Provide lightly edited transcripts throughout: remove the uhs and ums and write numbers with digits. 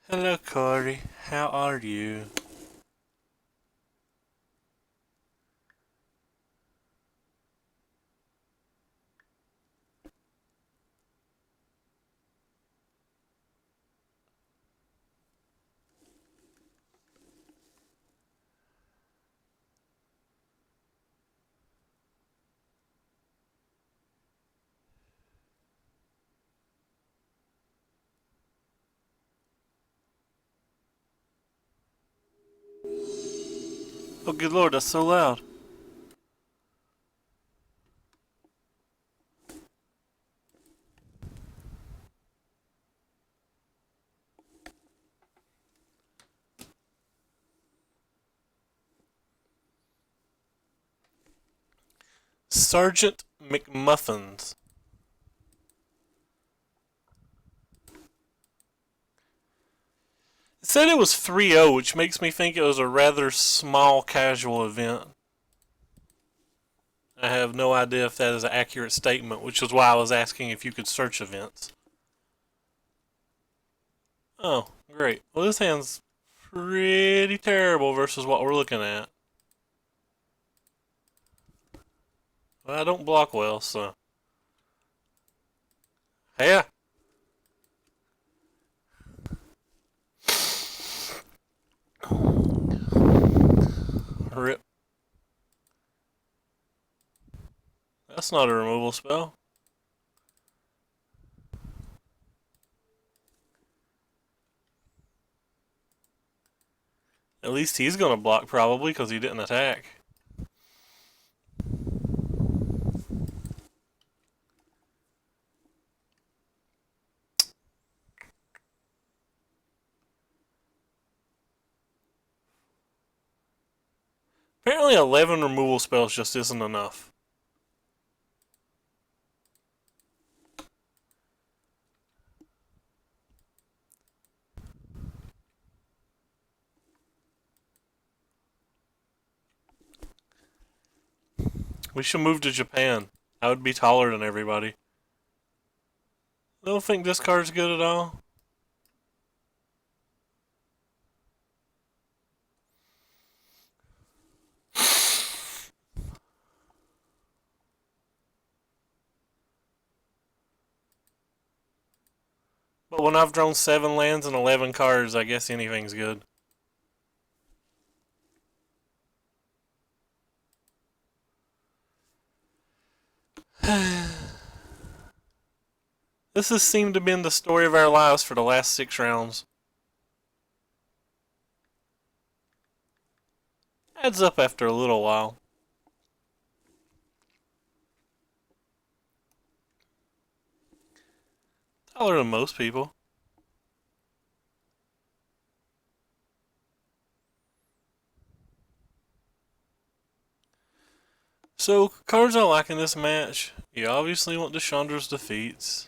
Hello, Corey. How are you? Oh, good lord, that's so loud. Sergeant McMuffins. It said it was 3-0, which makes me think it was a rather small casual event. I have no idea if that is an accurate statement, which is why I was asking if you could search events. Oh, great. Well, this hand's pretty terrible versus what we're looking at. Well, I don't block well, so. Yeah. Rip. That's not a removal spell. At least he's gonna block probably because he didn't attack. Apparently 11 removal spells just isn't enough. We should move to Japan. I would be taller than everybody. I don't think this card's good at all. But when I've drawn 7 lands and 11 cards, I guess anything's good. This has seemed to have been the story of our lives for the last 6 rounds. Adds up after a little while. Taller than most people. So, cards I like in this match. You obviously want Deshandra's defeats.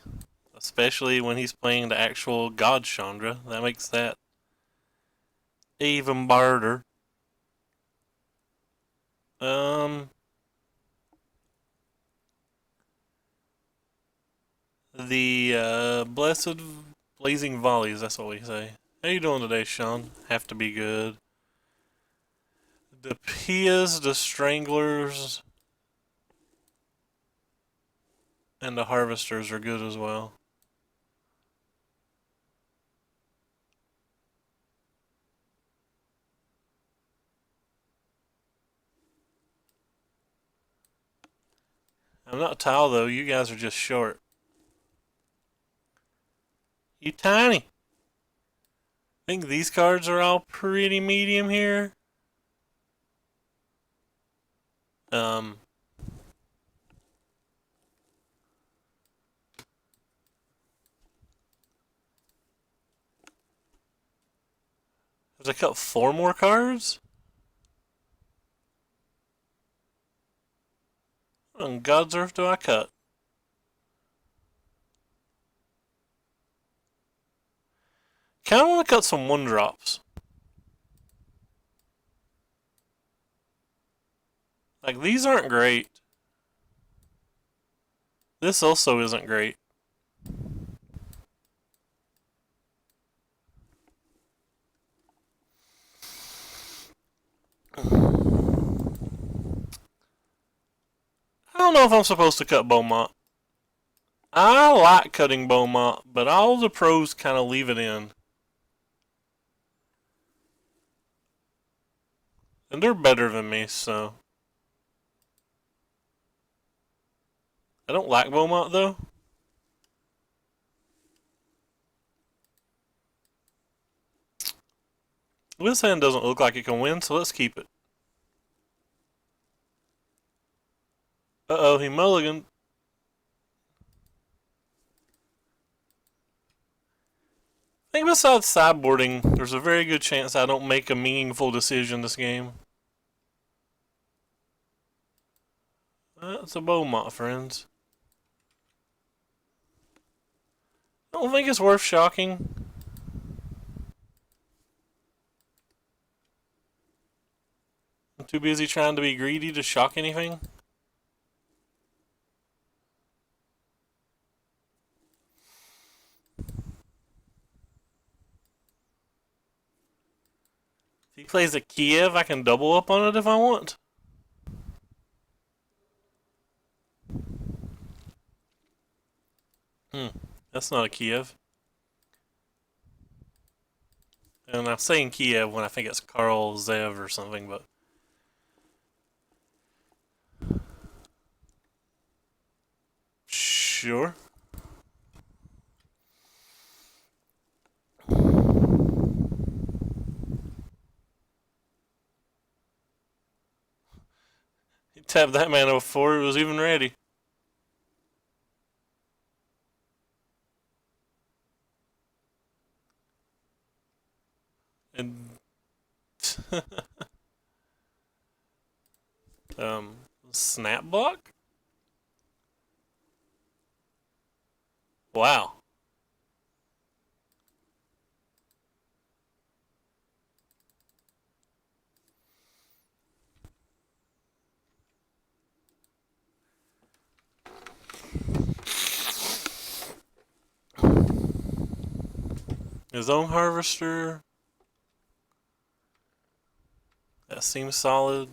Especially when he's playing the actual God Chandra. That makes that even barder. Um, the Blessed Blazing Volleys, that's what we say. How you doing today, Sean? Have to be good. The Pias, the Stranglers, and the Harvesters are good as well. I'm not tall though, you guys are just short. You tiny. I think these cards are all pretty medium here. Um, have I cut 4 more cards? What on God's earth do I cut? Kinda wanna cut some 1-drops. Like, these aren't great. This also isn't great. know if I'm supposed to cut Beaumont. I like cutting Beaumont, but all the pros kind of leave it in. And they're better than me, so. I don't like Beaumont, though. This hand doesn't look like it can win, so let's keep it. Uh-oh, he mulliganed. I think besides sideboarding, there's a very good chance I don't make a meaningful decision this game. That's a Beaumont, friends. I don't think it's worth shocking. I'm too busy trying to be greedy to shock anything. If he plays a Kiev, I can double up on it if I want. That's not a Kiev. And I'm saying Kiev when I think it's Karl Zev or something, but... Sure. He tapped that mana before it was even ready. And... Snap block? Wow. His own harvester. That seems solid.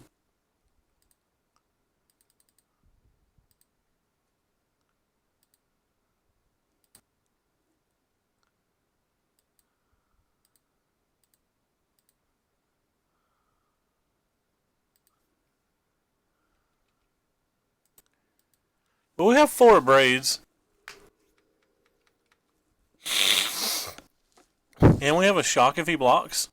But we have 4 braids. And we have a shock if he blocks.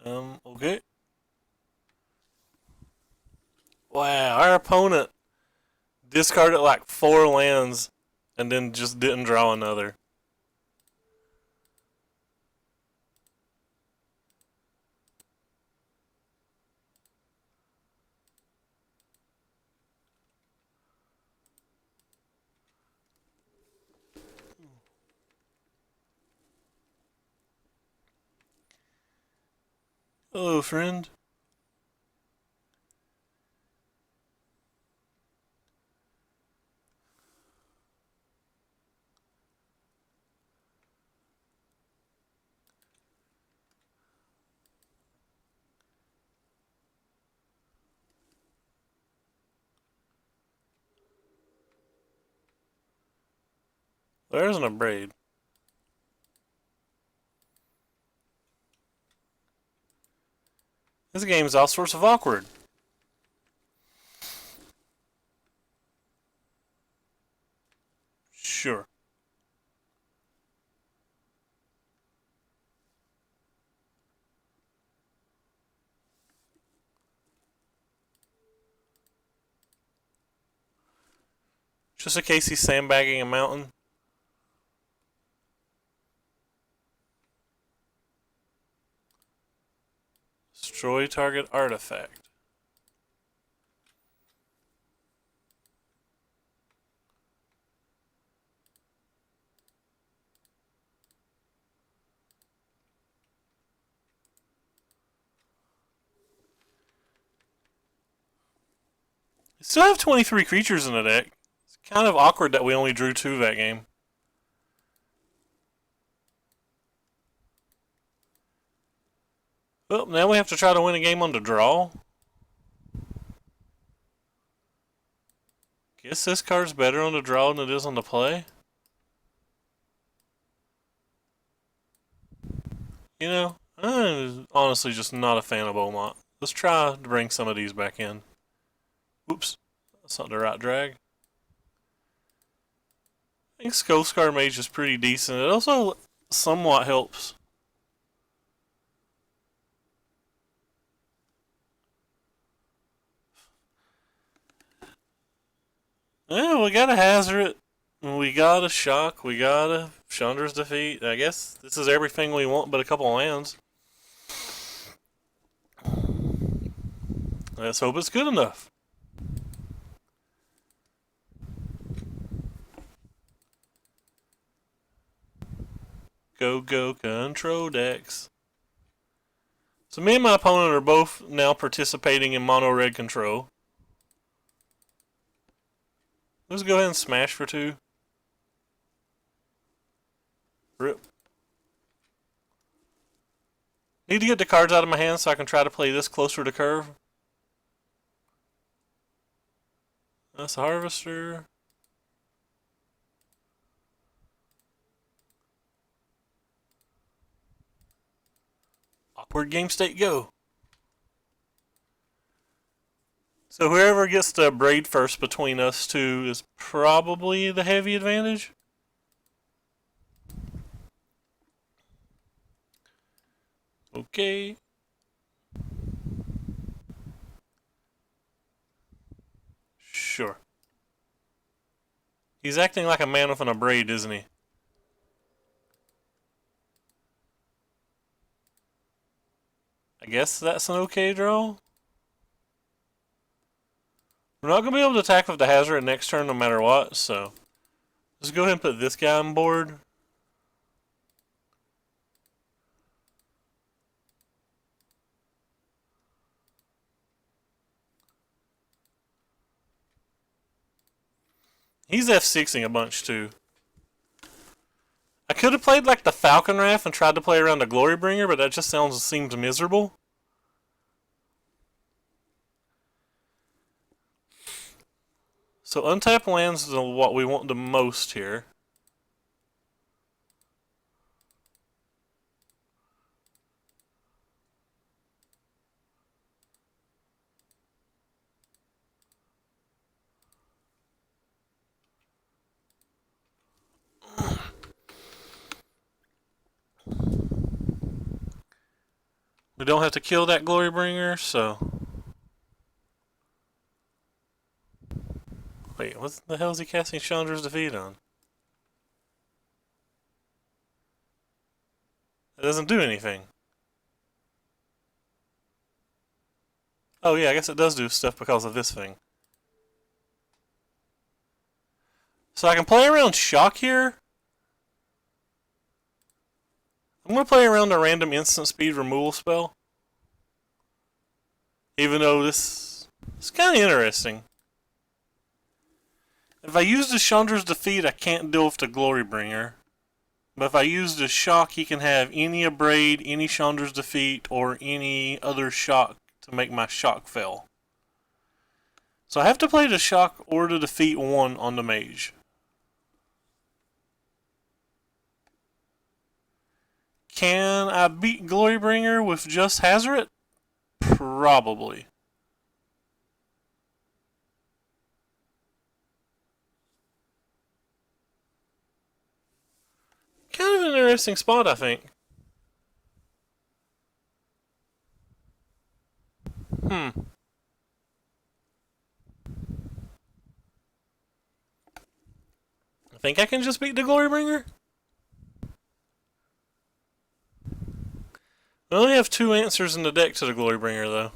Okay. Wow, our opponent discarded like 4 lands and then just didn't draw another. Hello, friend. There isn't a braid. This game is all sorts of awkward. Sure. Just in case he's sandbagging a mountain. Destroy target artifact. Still have 23 creatures in the deck. It's kind of awkward that we only drew 2 that game. Well, now we have to try to win a game on the draw. Guess this card's better on the draw than it is on the play. You know, I'm honestly just not a fan of Beaumont. Let's try to bring some of these back in. Oops, that's not the right drag. I think Skullscar Mage is pretty decent. It also somewhat helps. Yeah, we got a Hazard. We got a Shock. We got a Chandra's Defeat. I guess this is everything we want but a couple lands. Let's hope it's good enough. Go control decks. So me and my opponent are both now participating in mono red control. Let's go ahead and smash for 2. Rip. Need to get the cards out of my hand so I can try to play this closer to curve. That's a Harvester. Awkward game state, go. So whoever gets the braid first between us two is probably the heavy advantage. Okay. Sure. He's acting like a man with a braid, isn't he? I guess that's an okay draw. We're not going to be able to attack with the Hazard next turn no matter what, so let's go ahead and put this guy on board. He's F6ing a bunch too. I could have played like the Falcon Wrath and tried to play around the Glorybringer, but that just seems miserable. So untap lands is what we want the most here. We don't have to kill that Glorybringer, so... Wait, what the hell is he casting Chandra's Defeat on? It doesn't do anything. Oh yeah, I guess it does do stuff because of this thing. So I can play around Shock here. I'm going to play around a random instant speed removal spell. Even though this is kind of interesting. If I use the Chandra's Defeat, I can't deal with the Glorybringer. But if I use the Shock, he can have any Abrade, any Chandra's Defeat, or any other Shock to make my Shock fail. So I have to play the Shock or the Defeat 1 on the Mage. Can I beat Glorybringer with just Hazard? Probably. Kind of an interesting spot, I think. I think I can just beat the Glorybringer. I only have 2 answers in the deck to the Glorybringer, though.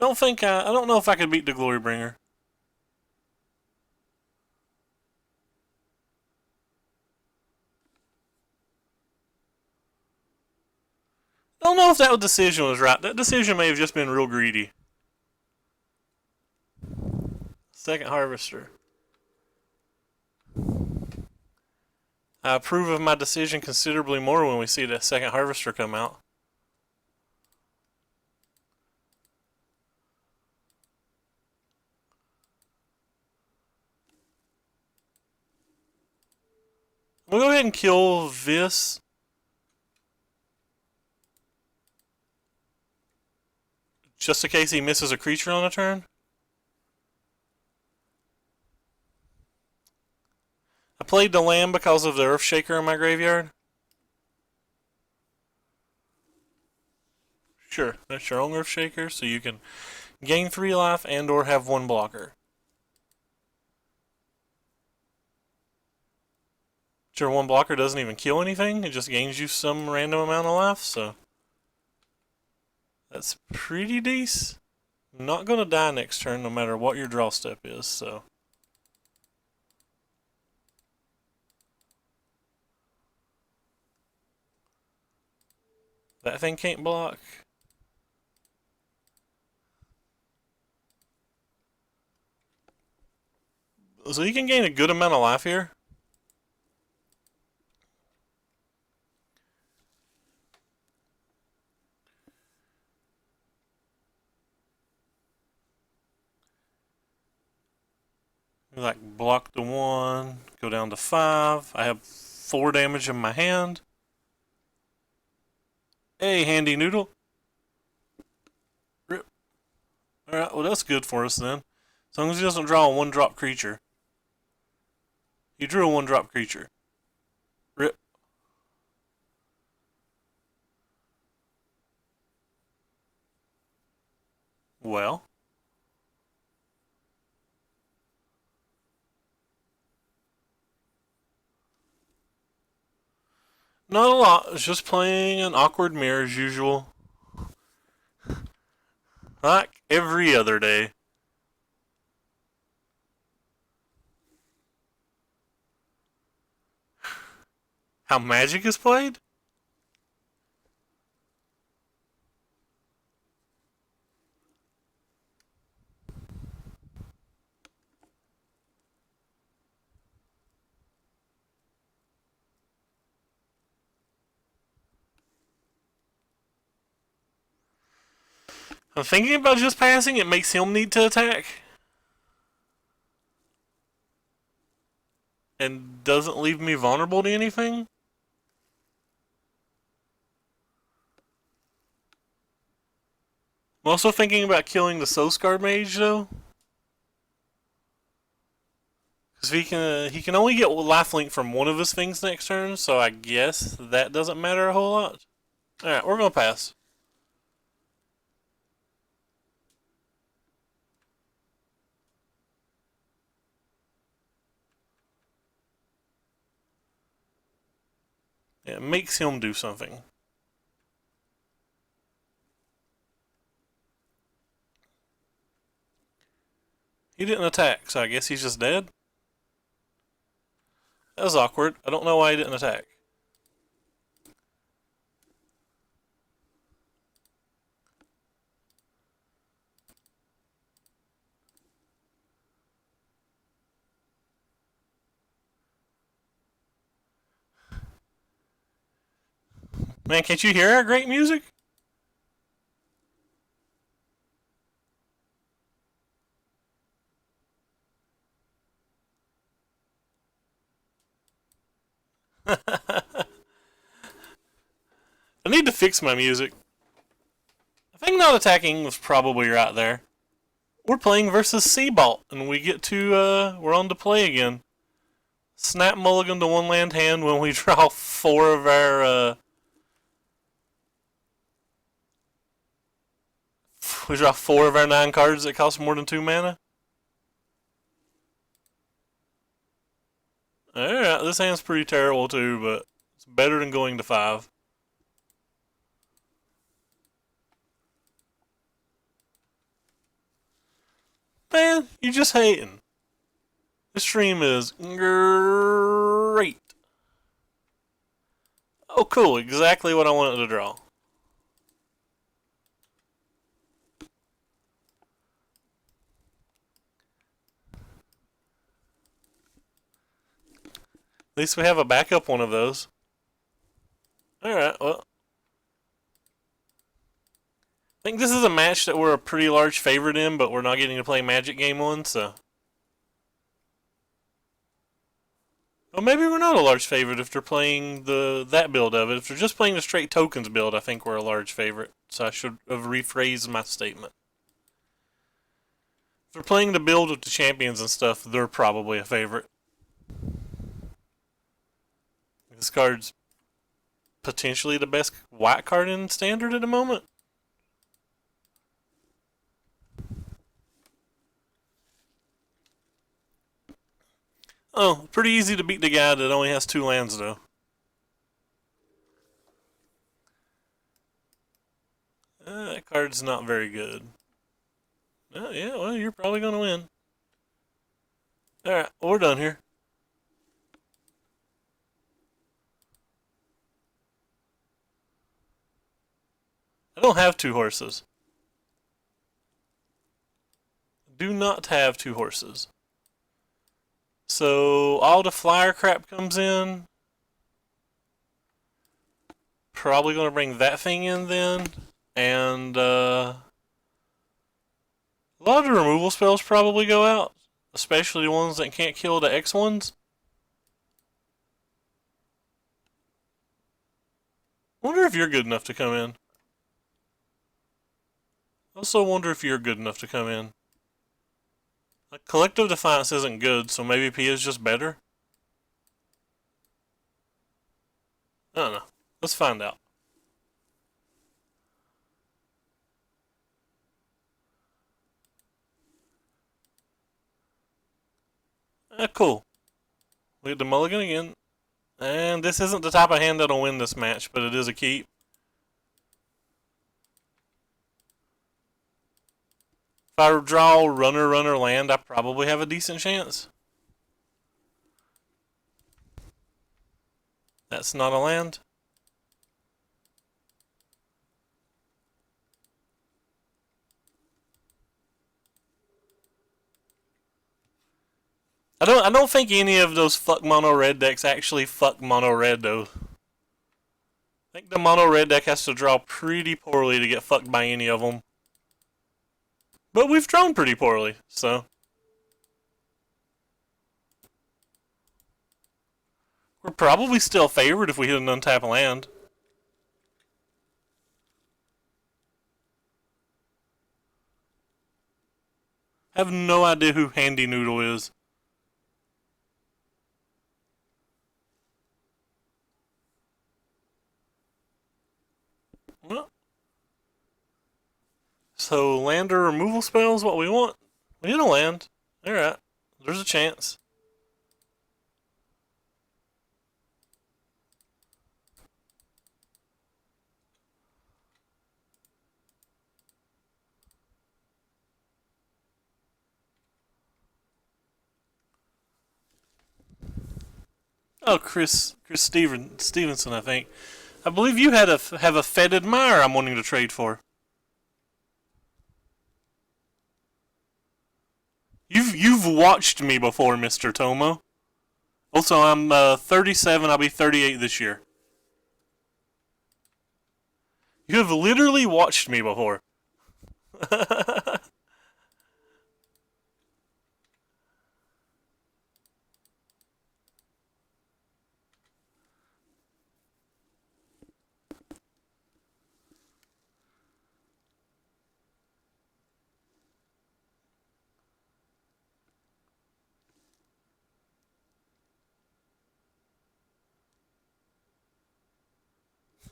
I don't know if I could beat the Glorybringer. I don't know if that decision was right. That decision may have just been real greedy. Second Harvester. I approve of my decision considerably more when we see the second Harvester come out. We'll go ahead and kill this. Just in case he misses a creature on a turn. I played the land because of the Earthshaker in my graveyard. Sure, that's your own Earthshaker, so you can gain 3 life and or have 1 blocker. Your 1 blocker doesn't even kill anything, it just gains you some random amount of life, so that's pretty decent. Not gonna die next turn no matter what your draw step is, so. That thing can't block. So you can gain a good amount of life here. Like block the 1, go down to 5. I have 4 damage in my hand. Hey, handy noodle. Rip. Alright, well that's good for us then. As long as he doesn't draw a 1-drop creature. He drew a 1-drop creature. Rip. Well. Not a lot. It's just playing an awkward mirror as usual. Like every other day. How Magic is played? I'm thinking about just passing. It makes him need to attack. And doesn't leave me vulnerable to anything. I'm also thinking about killing the Soulscar Mage though. Because he can only get lifelink from one of his things next turn, so I guess that doesn't matter a whole lot. Alright, we're gonna pass. It makes him do something. He didn't attack, so I guess he's just dead. That was awkward. I don't know why he didn't attack. Man, can't you hear our great music? I need to fix my music. I think not attacking was probably right there. We're playing versus Seabolt, and we get to, we're on to play again. Snap mulligan to 1 land hand when we draw 4 of our, we draw 4 of our 9 cards that cost more than 2 mana. Alright, this hand's pretty terrible too, but it's better than going to 5. Man, you just hating. This stream is great. Oh, cool. Exactly what I wanted to draw. At least we have a backup one of those. Alright, well. I think this is a match that we're a pretty large favorite in, but we're not getting to play Magic Game 1, so. Well, maybe we're not a large favorite if they're playing that build of it. If they're just playing the straight tokens build, I think we're a large favorite. So I should have rephrased my statement. If they're playing the build with the champions and stuff, they're probably a favorite. This card's potentially the best white card in Standard at the moment. Oh, pretty easy to beat the guy that only has 2 lands, though. That card's not very good. Oh, yeah, well, you're probably going to win. Alright, well, we're done here. I don't have 2 horses. Do not have 2 horses. So all the flyer crap comes in. Probably going to bring that thing in then. And a lot of the removal spells probably go out. Especially the ones that can't kill the X ones. Wonder if you're good enough to come in. Also wonder if you're good enough to come in. Like, Collective Defiance isn't good, so maybe P is just better? I don't know. Let's find out. Cool. We get the mulligan again. And this isn't the type of hand that'll win this match, but it is a keep. If I draw runner, runner, land, I probably have a decent chance. That's not a land. I don't think any of those fuck mono red decks actually fuck mono red though. I think the mono red deck has to draw pretty poorly to get fucked by any of them. But we've drawn pretty poorly, so. We're probably still favored if we hit an untapped land. I have no idea who Handy Noodle is. Well. So, land or removal spell is what we want. We hit a land. Alright. There's a chance. Oh, Chris Stevenson, I think. I believe you have a Fed Admire I'm wanting to trade for. You've watched me before, Mr. Tomo. Also, I'm 37. I'll be 38 this year. You have literally watched me before.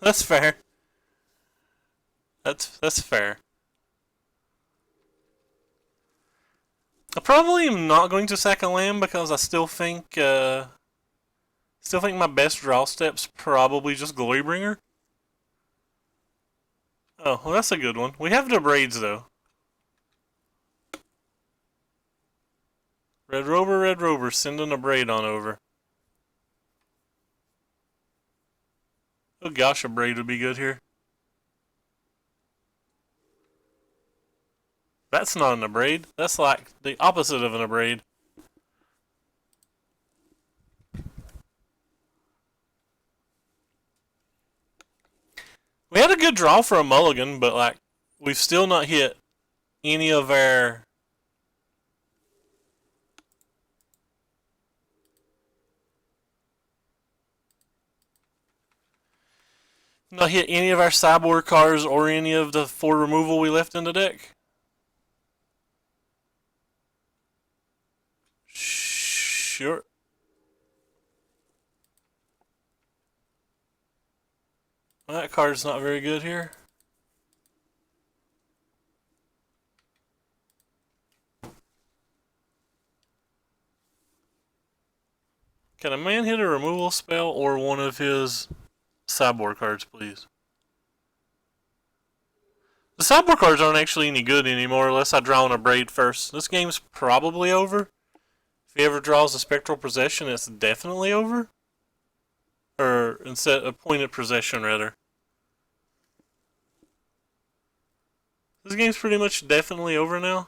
That's fair. That's fair. I probably am not going to sack a land because I still think my best draw step's probably just Glorybringer. Oh, well, that's a good one. We have the braids though. Red Rover, sending a braid on over. Oh gosh, a braid would be good here. That's not an abrade. That's like the opposite of an abrade. We had a good draw for a mulligan, but like we've still not hit any of our sideboard cards or any of the 4 removal we left in the deck. Sure. That card's not very good here. Can a man hit a removal spell or one of his sideboard cards, please? The sideboard cards aren't actually any good anymore unless I draw on a braid first. This game's probably over. If he ever draws a Spectral Possession, it's definitely over. Or instead, Appointed Possession, rather. This game's pretty much definitely over now.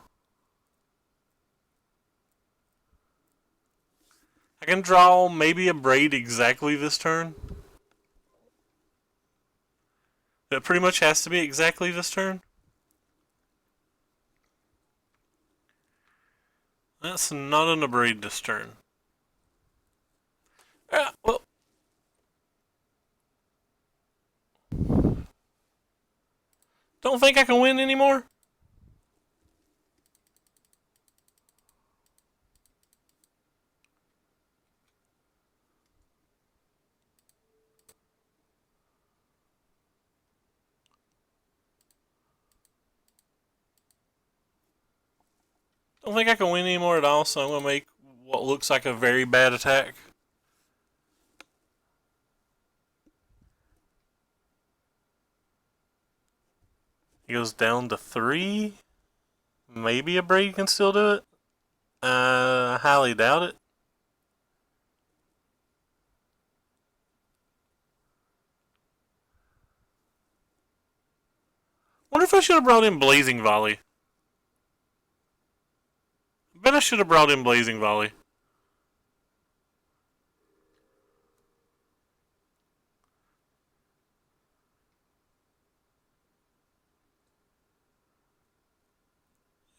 I can draw maybe a braid exactly this turn. It pretty much has to be exactly this turn. That's not an abrade this turn. Well. Don't think I can win anymore? Don't think I can win anymore at all, so I'm going to make what looks like a very bad attack. He goes down to 3. Maybe a braid can still do it. I highly doubt it. Wonder if I should have brought in Blazing Volley. I bet I should have brought in Blazing Volley.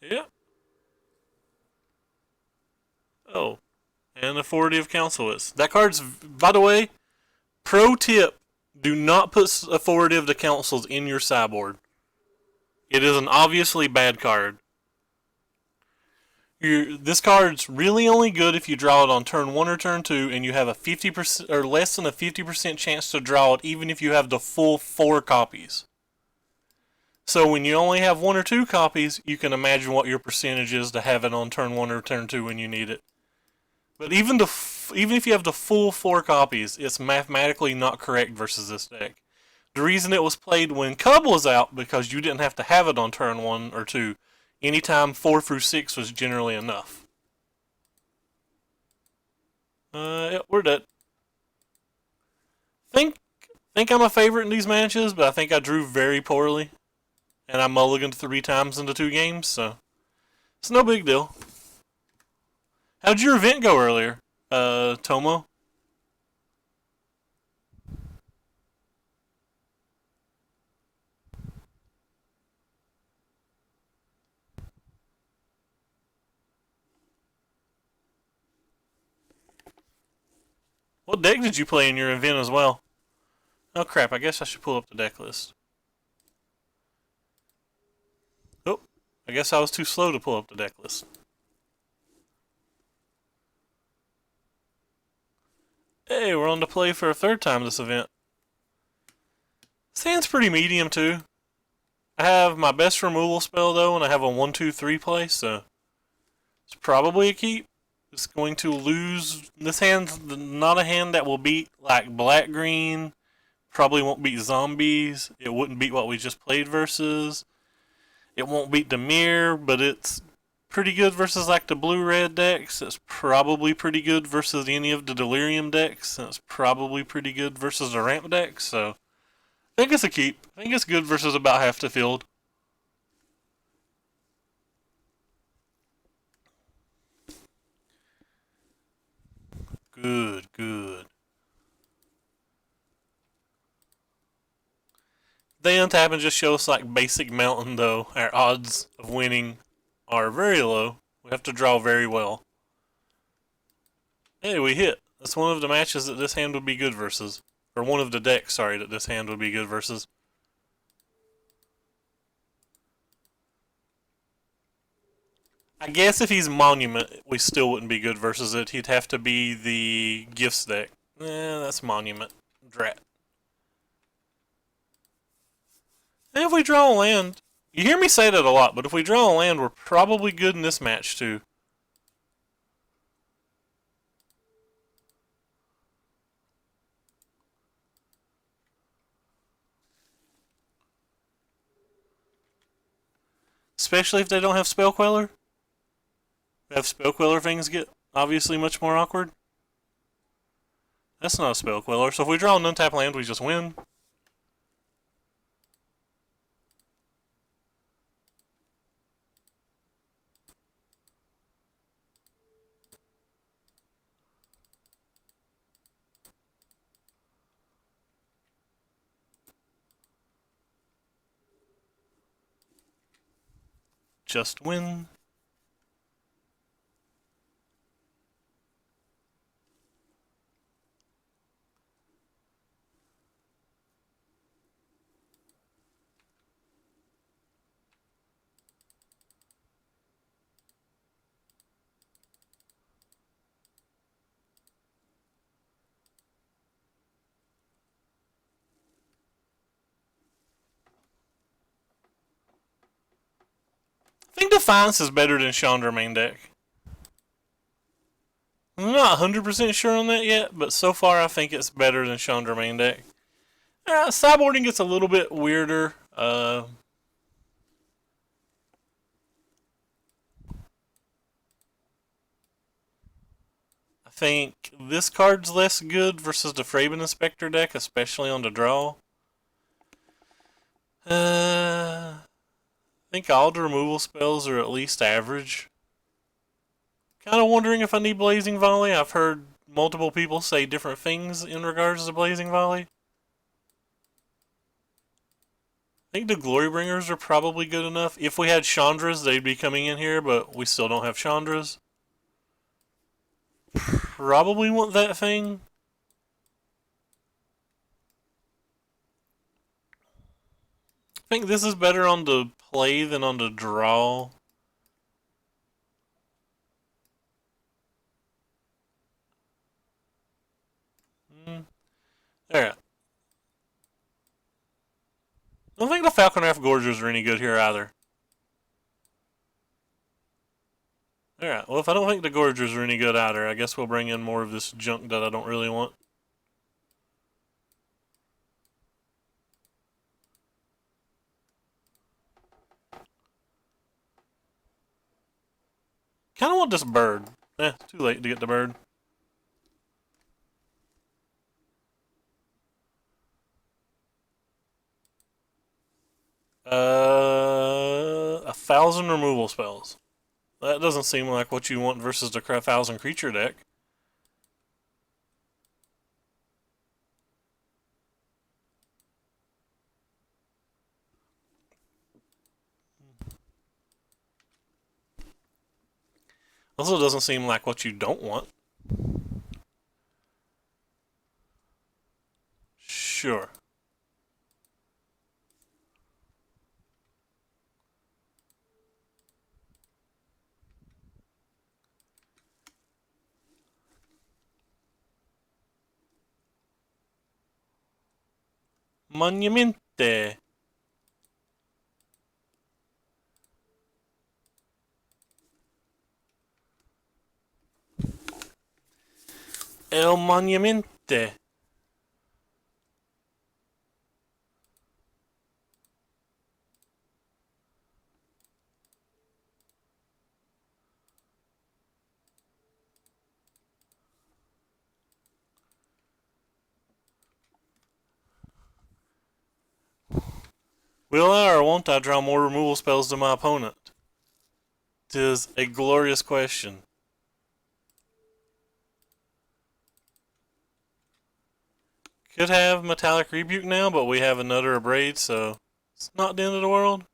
Yep. Oh. And Authoritative Councilist. That card's, by the way, pro tip, do not put Authoritative to Councils in your sideboard. It is an obviously bad card. This card's really only good if you draw it on turn 1 or turn 2 and you have a 50% or less than a 50% chance to draw it even if you have the full 4 copies. So when you only have 1 or 2 copies, you can imagine what your percentage is to have it on turn 1 or turn 2 when you need it. But even if you have the full 4 copies, it's mathematically not correct versus this deck. The reason it was played when Cub was out, because you didn't have to have it on turn 1 or 2. Anytime 4 through 6 was generally enough. Yeah, we're dead. Think I'm a favorite in these matches, but I think I drew very poorly. And I mulliganed 3 times into 2 games, so it's no big deal. How'd your event go earlier, Tomo? What deck did you play in your event as well? Oh crap, I guess I should pull up the deck list. Oh, I guess I was too slow to pull up the deck list. Hey, we're on to play for a 3rd time this event. This hand's pretty medium too. I have my best removal spell though, and I have a 1-2-3 play, so it's probably a keep. It's going to lose. This hand's not a hand that will beat like black-green. Probably won't beat zombies. It wouldn't beat what we just played versus. It won't beat Demir, but it's pretty good versus like the blue-red decks. It's probably pretty good versus any of the Delirium decks. And it's probably pretty good versus the ramp decks. So I think it's a keep. I think it's good versus about half the field. Good, good. They untap and just show us like basic mountain though. Our odds of winning are very low. We have to draw very well. Hey, we hit. That's one of the matches that this hand would be good versus. Or one of the decks, sorry, that this hand would be good versus. I guess if he's Monument, we still wouldn't be good versus it. He'd have to be the Gifts deck. That's Monument. Drat. And if we draw a land, you hear me say that a lot, but if we draw a land, we're probably good in this match too. Especially if they don't have Spell Queller. Have Spell Queller, things get obviously much more awkward. That's not a Spell Queller, so if we draw an untap land, we just win. Just win. I think Defiance is better than Chandra main deck. I'm not 100% sure on that yet, but so far I think it's better than Chandra main deck. Sideboarding gets a little bit weirder. I think this card's less good versus the Fraben Inspector deck, especially on the draw. I think all the removal spells are at least average. Kind of wondering if I need Blazing Volley. I've heard multiple people say different things in regards to Blazing Volley. I think the Glorybringers are probably good enough. If we had Chandras, they'd be coming in here, but we still don't have Chandras. Probably want that thing. I think this is better on the play than on the draw. Alright. I don't think the Falconraft Gorgers are any good here either. Alright, well if I don't think the Gorgers are any good either, I guess we'll bring in more of this junk that I don't really want. Kinda want this bird. Too late to get the bird. Uh, 1,000 removal spells. That doesn't seem like what you want versus the 1,000 creature deck. Also doesn't seem like what you don't want. Sure. Monumente. El Monumente. Will I or won't I draw more removal spells than my opponent? Tis a glorious question. Could have Metallic Rebuke now, but we have another Abrade, so it's not the end of the world.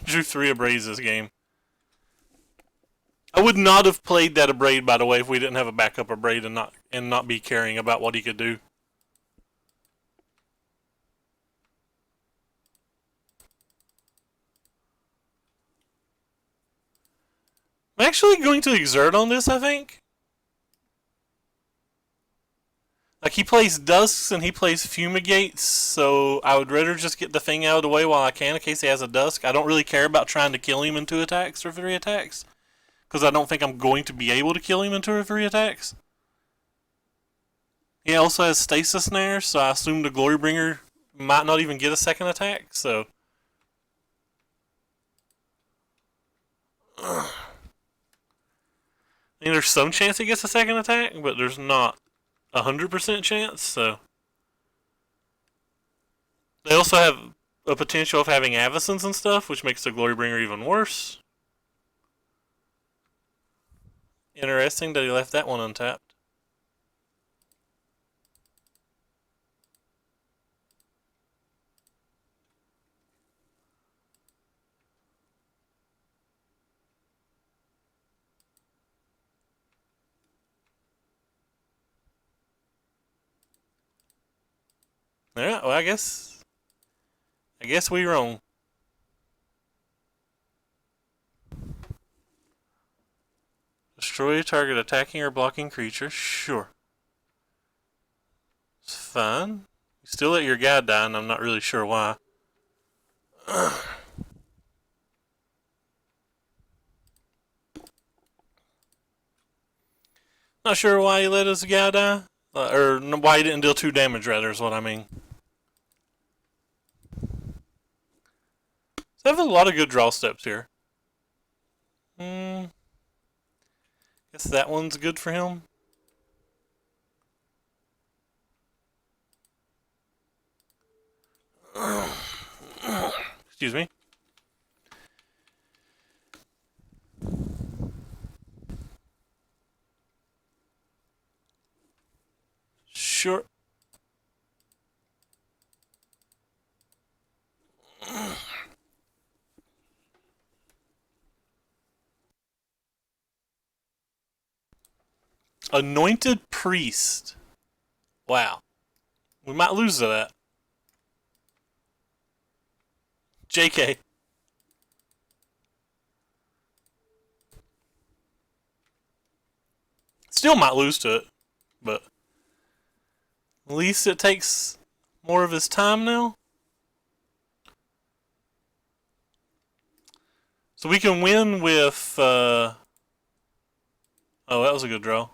Drew 3 Abrades this game. I would not have played that Abrade, by the way, if we didn't have a backup Abrade and not be caring about what he could do. I'm actually going to exert on this, I think. Like, he plays Dusks and he plays Fumigates, so I would rather just get the thing out of the way while I can in case he has a Dusk. I don't really care about trying to kill him in 2 attacks or 3 attacks, because I don't think I'm going to be able to kill him in 2 or 3 attacks. He also has Stasis Snare, so I assume the Glorybringer might not even get a second attack, so... I mean, there's some chance he gets a second attack, but there's not 100% chance, so... They also have a potential of having Avacons and stuff, which makes the Glorybringer even worse. Interesting that he left that one untapped. Alright, well, I guess we wrong. Destroy a target attacking or blocking creature. Sure. It's fine. You still let your guy die, and I'm not really sure why. Not sure why he let his guy die. Or why he didn't deal 2 damage, rather, is what I mean. So I have a lot of good draw steps here. Guess that one's good for him. Excuse me. Sure. Anointed Priest. Wow. We might lose to that. JK. Still might lose to it, but at least it takes more of his time now. So we can win with... oh, that was a good draw.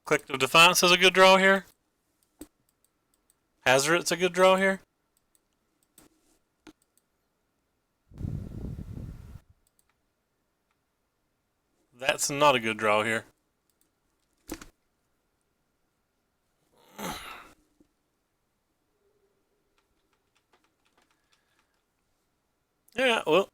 Collective Defiance is a good draw here. Hazoret's a good draw here. That's not a good draw here. Yeah, well.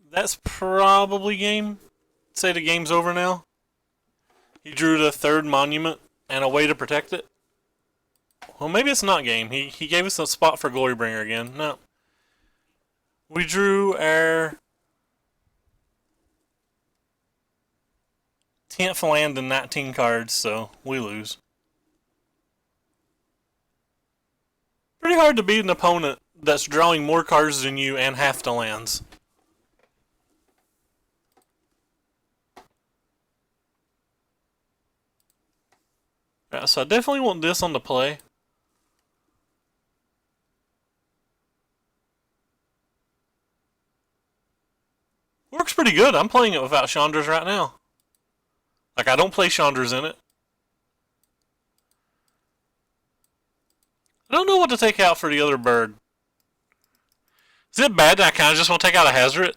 That's probably game. Say the game's over now. He drew the 3rd monument and a way to protect it. Well, maybe it's not game. He gave us a spot for Glorybringer again. No. We drew our 10th land and 19 cards, so we lose. Pretty hard to beat an opponent that's drawing more cards than you and half the lands. Yeah, so I definitely want this on the play. Works pretty good. I'm playing it without Chandra's right now. Like, I don't play Chandra's in it. I don't know what to take out for the other bird. Is it bad that I kind of just want to take out a Hazret?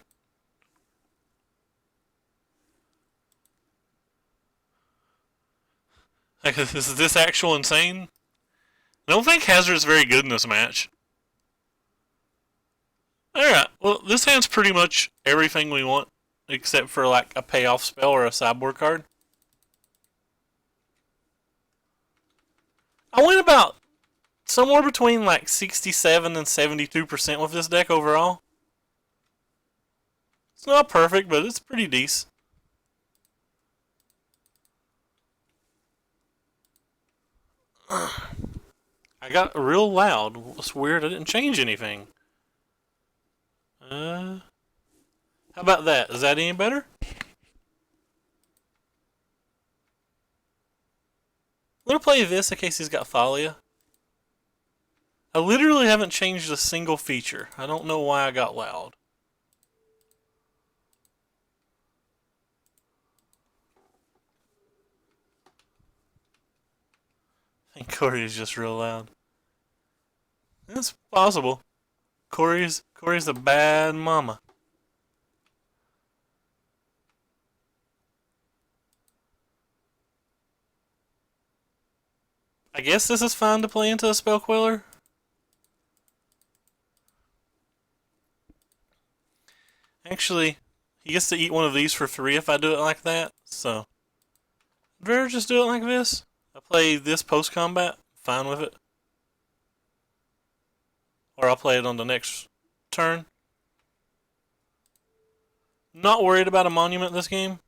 Like, is this actual insane? I don't think Hazret's very good in this match. Alright, well, this hand's pretty much everything we want, except for, like, a payoff spell or a sideboard card. I went about somewhere between, like, 67 and 72% with this deck overall. It's not perfect, but it's pretty decent. I got real loud. It's weird, I didn't change anything. How about that? Is that any better? I'm gonna play this in case he's got Thalia. I literally haven't changed a single feature. I don't know why I got loud. I think Corey's just real loud. It's possible. Corey's a bad mama. I guess this is fine to play into a Spell Queller. Actually, he gets to eat one of these for 3 if I do it like that, so I'd rather just do it like this. I play this post-combat, fine with it. Or I'll play it on the next turn. Not worried about a monument this game.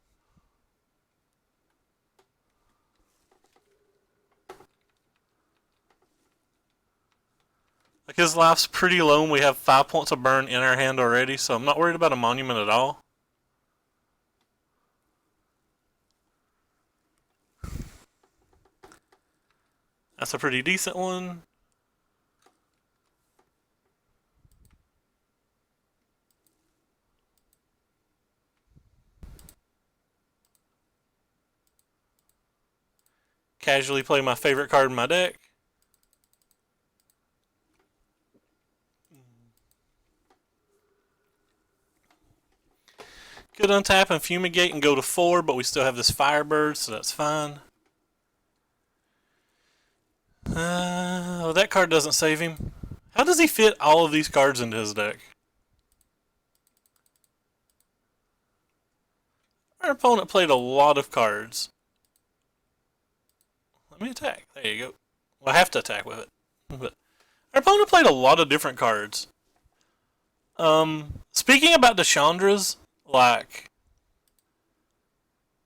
Like, his life's pretty low and we have 5 points of burn in our hand already, so I'm not worried about a monument at all. That's a pretty decent one. Casually play my favorite card in my deck. Could untap and fumigate and go to 4, but we still have this Firebird, so that's fine. Well, that card doesn't save him. How does he fit all of these cards into his deck? Our opponent played a lot of cards. Let me attack. There you go. Well, I have to attack with it. But our opponent played a lot of different cards. Speaking about Deshandras, like,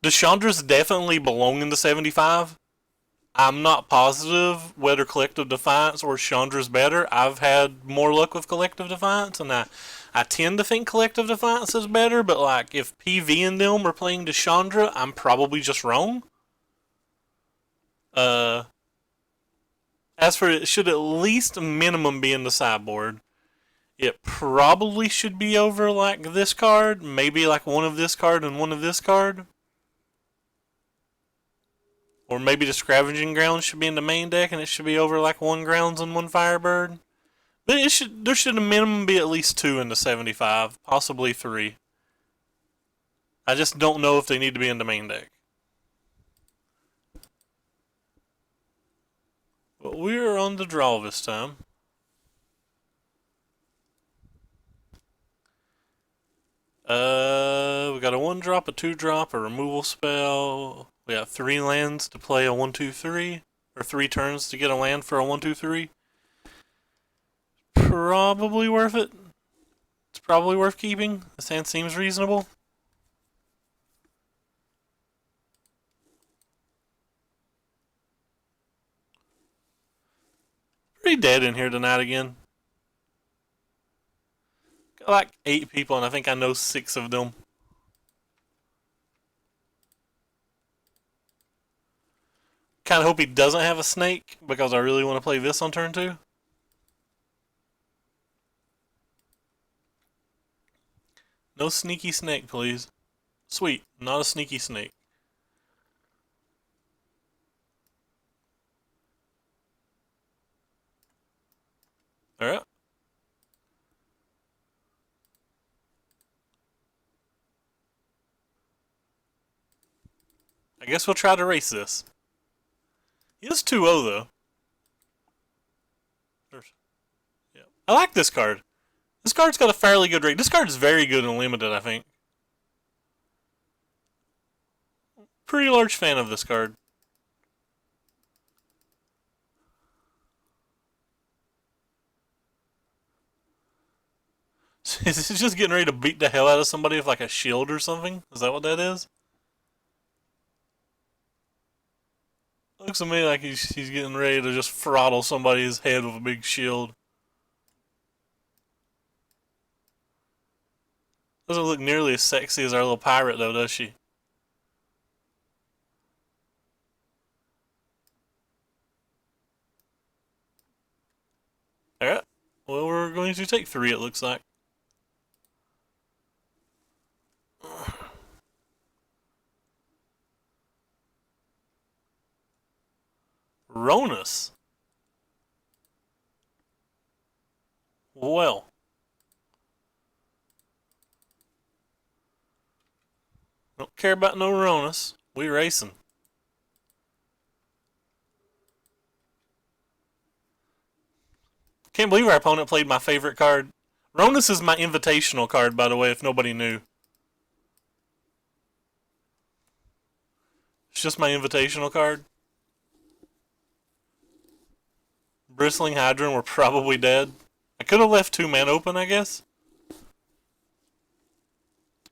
Deshandras definitely belong in the 75. I'm not positive whether Collective Defiance or Chandra's better. I've had more luck with Collective Defiance, and I tend to think Collective Defiance is better, but like, if PV and them are playing Deshandra, I'm probably just wrong. As for it should at least minimum be in the sideboard. It probably should be over like this card, maybe like one of this card and one of this card. Or maybe the Scavenging Grounds should be in the main deck and it should be over like 1 Grounds and 1 Firebird. But there should a minimum be at least 2 in the 75, possibly 3. I just don't know if they need to be in the main deck. But we're on the draw this time. We got a 1-drop, a 2-drop, a removal spell. We got 3 lands to play a 1/2/3, or 3 turns to get a land for a 1/2/3. Probably worth it. It's probably worth keeping. This hand seems reasonable. Pretty dead in here tonight again. Got like 8 people, and I think I know 6 of them. Kind of hope he doesn't have a snake, because I really want to play this on turn 2. No sneaky snake, please. Sweet, not a sneaky snake. Alright. I guess we'll try to race this. He is 2-0 though. Yeah. I like this card. This card's got a fairly good rate. This card is very good in limited, I think. Pretty large fan of this card. Is he just getting ready to beat the hell out of somebody with like a shield or something? Is that what that is? Looks to me like he's getting ready to just throttle somebody's head with a big shield. Doesn't look nearly as sexy as our little pirate though, does she? Alright. Well, we're going to take 3, it looks like. Ronus. Well. Don't care about no Ronus. We racing. Can't believe our opponent played my favorite card. Ronus is my invitational card, by the way, if nobody knew. It's just my invitational card. Bristling Hydron were probably dead. I could have left 2 men open, I guess.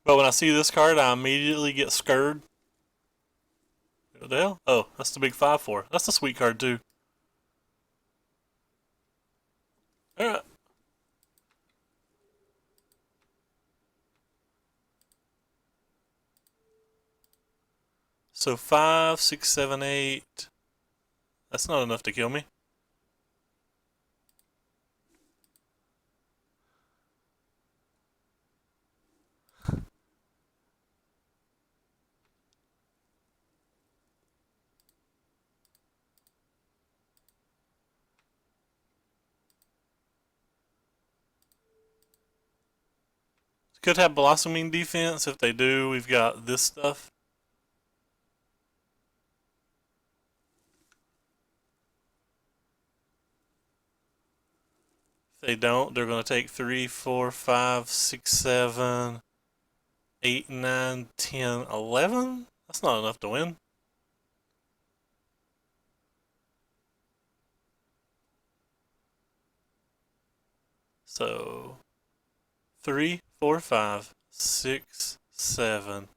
But when I see this card, I immediately get scared. What the hell? Oh, that's the big 5/4. That's a sweet card, too. Alright. So 5, 6, 7, 8. That's not enough to kill me. Could have blossoming defense. If they do, we've got this stuff. If they don't, they're going to take 3, 4, 5, 6, 7, 8, 9, 10, 11. That's not enough to win. So 3, 4, 5, 6, 7,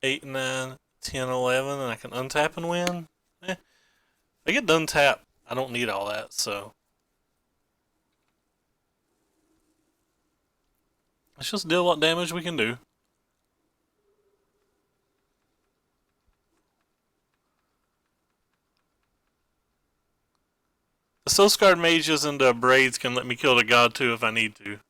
8, 9, 10, 11, and I can untap and win. If I get done tap, I don't need all that, so let's just deal what damage we can do. The Soulscarred Mages and the Braids can let me kill the God too if I need to.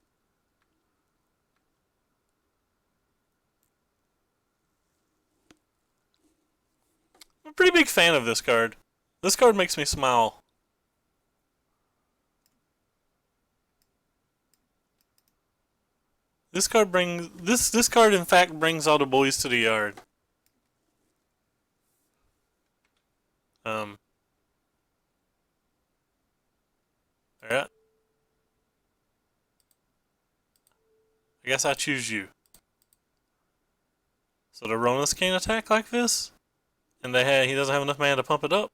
I'm a pretty big fan of this card. This card makes me smile. This card brings this card in fact brings all the boys to the yard. Alright. I guess I choose you. So the Ronus can't attack like this? And he doesn't have enough mana to pump it up?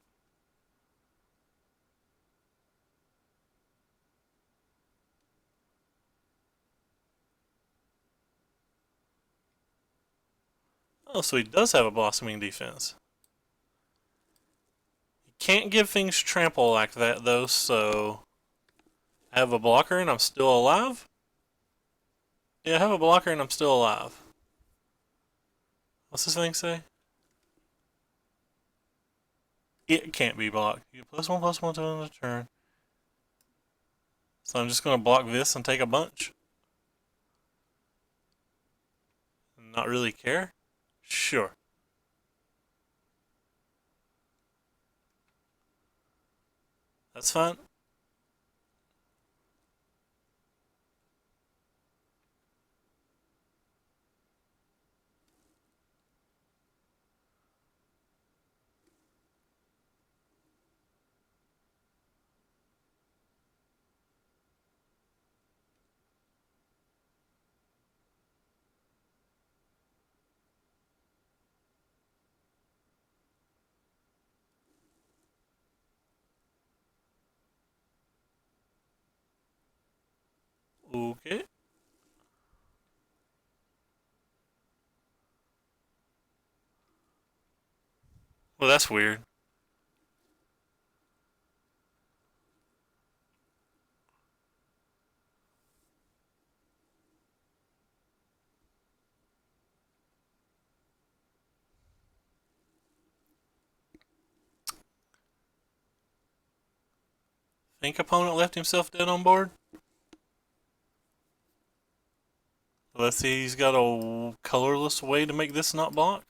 Oh, so he does have a blossoming defense. He can't give things trample like that though, so I have a blocker and I'm still alive? Yeah, I have a blocker and I'm still alive. What's this thing say? It can't be blocked. You get +1/+1 to end the turn. So I'm just going to block this and take a bunch. not really care? Sure. That's fine. Okay. Well, that's weird. Think opponent left himself dead on board? Let's see, he's got a colorless way to make this not block.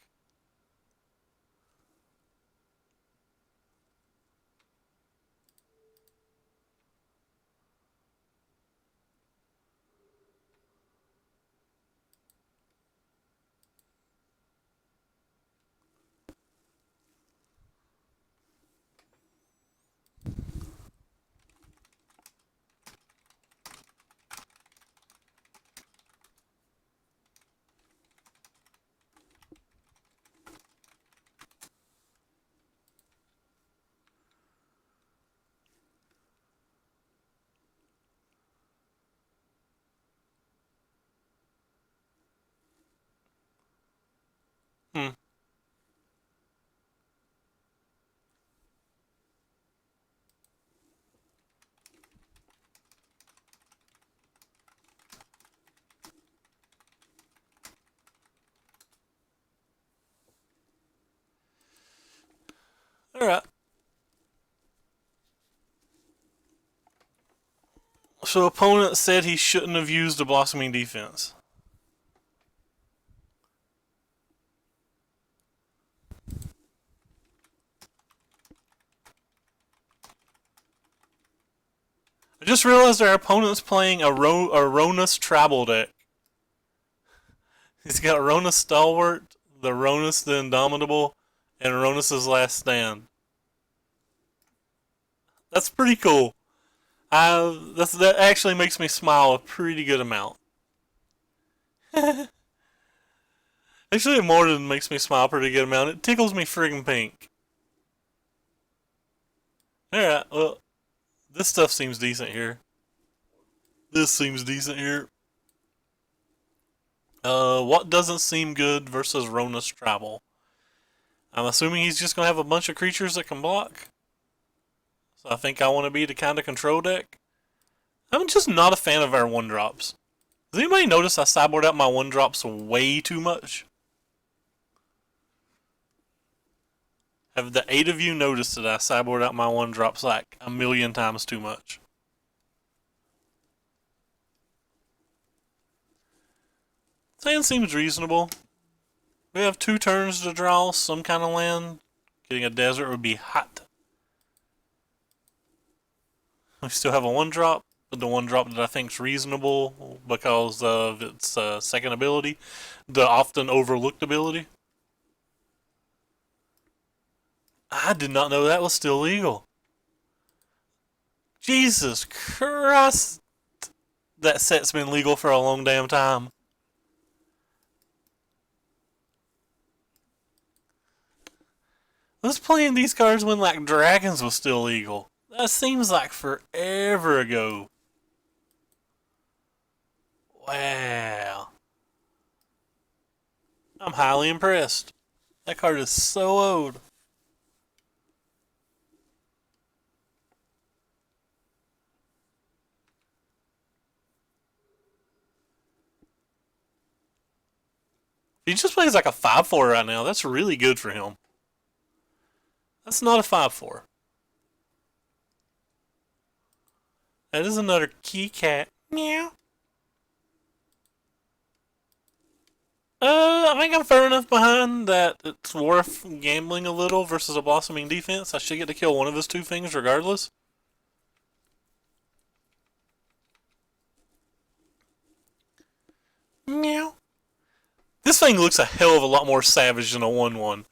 Hmm. Alright. So opponent said he shouldn't have used the blossoming defense. I just realized our opponent's playing a Ronus Tribal deck. He's got Ronus Stalwart, the Ronus the Indomitable, and Ronus's Last Stand. That's pretty cool. That actually makes me smile a pretty good amount. Actually, more than makes me smile a pretty good amount. It tickles me friggin' pink. Alright, well, this stuff seems decent here. This seems decent here. What doesn't seem good versus Ronus Tribal? I'm assuming he's just gonna have a bunch of creatures that can block. So I think I want to be the kind of control deck. I'm just not a fan of our 1-drops. Does anybody notice I sideboard out my 1-drops way too much? Have the 8 of you noticed that I sideboard out my 1-drops like a million times too much? Land seems reasonable. We have 2 turns to draw some kind of land. Getting a desert would be hot. We still have a 1-drop, but the 1-drop that I think is reasonable because of its second ability, the often overlooked ability. I did not know that was still legal. Jesus Christ! That set's been legal for a long damn time. I was playing these cards when like Dragons was still legal. That seems like forever ago. Wow. I'm highly impressed. That card is so old. He just plays like a 5/4 right now. That's really good for him. That's not a 5/4. That is another key cat. Meow. I think I'm far enough behind that it's worth gambling a little versus a blossoming defense. I should get to kill one of his two things regardless. Meow. This thing looks a hell of a lot more savage than a 1-1.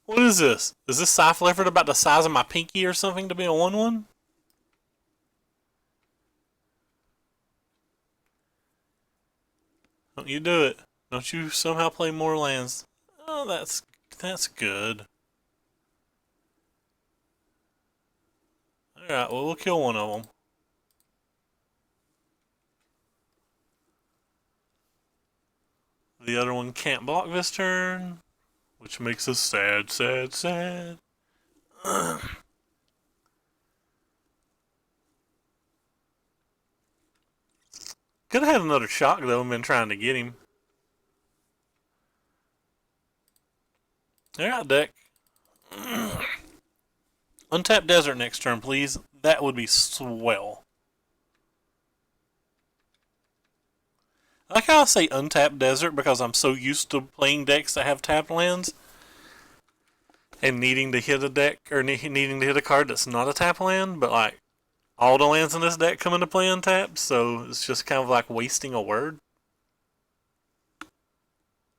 What is this? Is this Scythe Leopard about the size of my pinky or something to be a 1-1? Don't you do it. Don't you somehow play more lands. Oh, that's good. Alright, well, we'll kill one of them. The other one can't block this turn, which makes us sad, sad, sad. Could have had another shock, though, and been trying to get him. Alright, deck. Untap Desert next turn, please. That would be swell. I like how I say untap Desert because I'm so used to playing decks that have tapped lands and needing to hit a deck or needing to hit a card that's not a tap land, but like all the lands in this deck come into play untapped, so it's just kind of like wasting a word.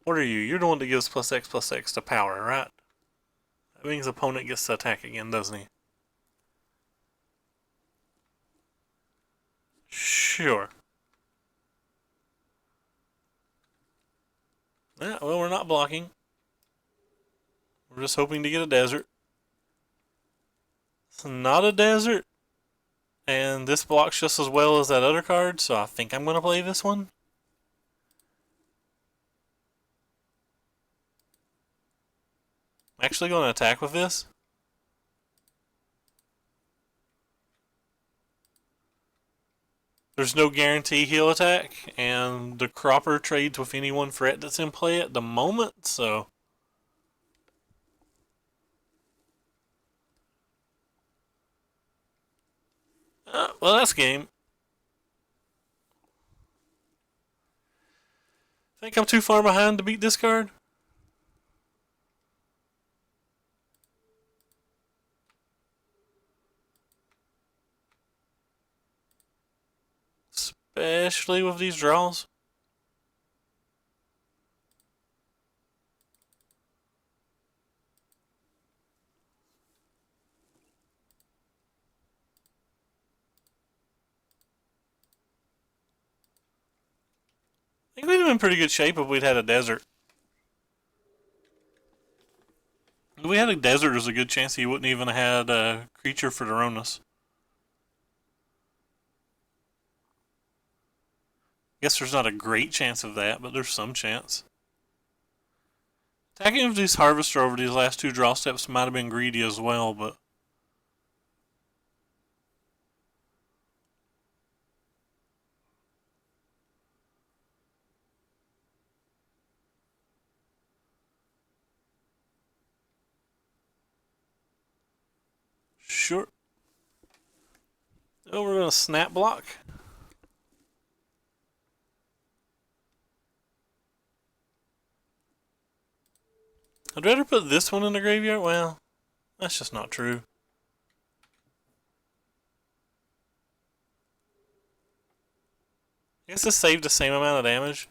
What are you? You're the one that gives +X to power, right? That means opponent gets to attack again, doesn't he? Sure. Yeah, well, we're not blocking. We're just hoping to get a desert. It's not a desert. And this blocks just as well as that other card, so I think I'm going to play this one. I'm actually going to attack with this. There's no guarantee he'll attack, and the Cropper trades with any one threat that's in play at the moment, so... well, that's game. Think I'm too far behind to beat this card? Especially with these draws. I think we'd have been in pretty good shape if we'd had a desert. If we had a desert, there's a good chance he wouldn't even have had a creature for Doronis. Guess there's not a great chance of that, but there's some chance. Attacking with these Harvester over these last two draw steps might have been greedy as well, but... sure. Oh, we're going to snap block. I'd rather put this one in the graveyard. Well, that's just not true. I guess this saved the same amount of damage.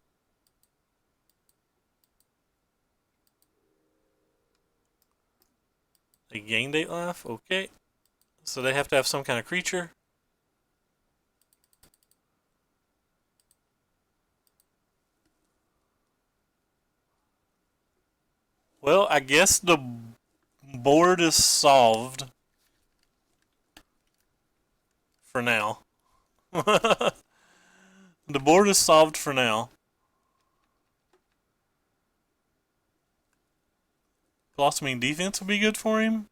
They gained 8 life? Okay. So they have to have some kind of creature. Well, I guess the board is solved. For now. The board is solved for now. Blossoming defense would be good for him.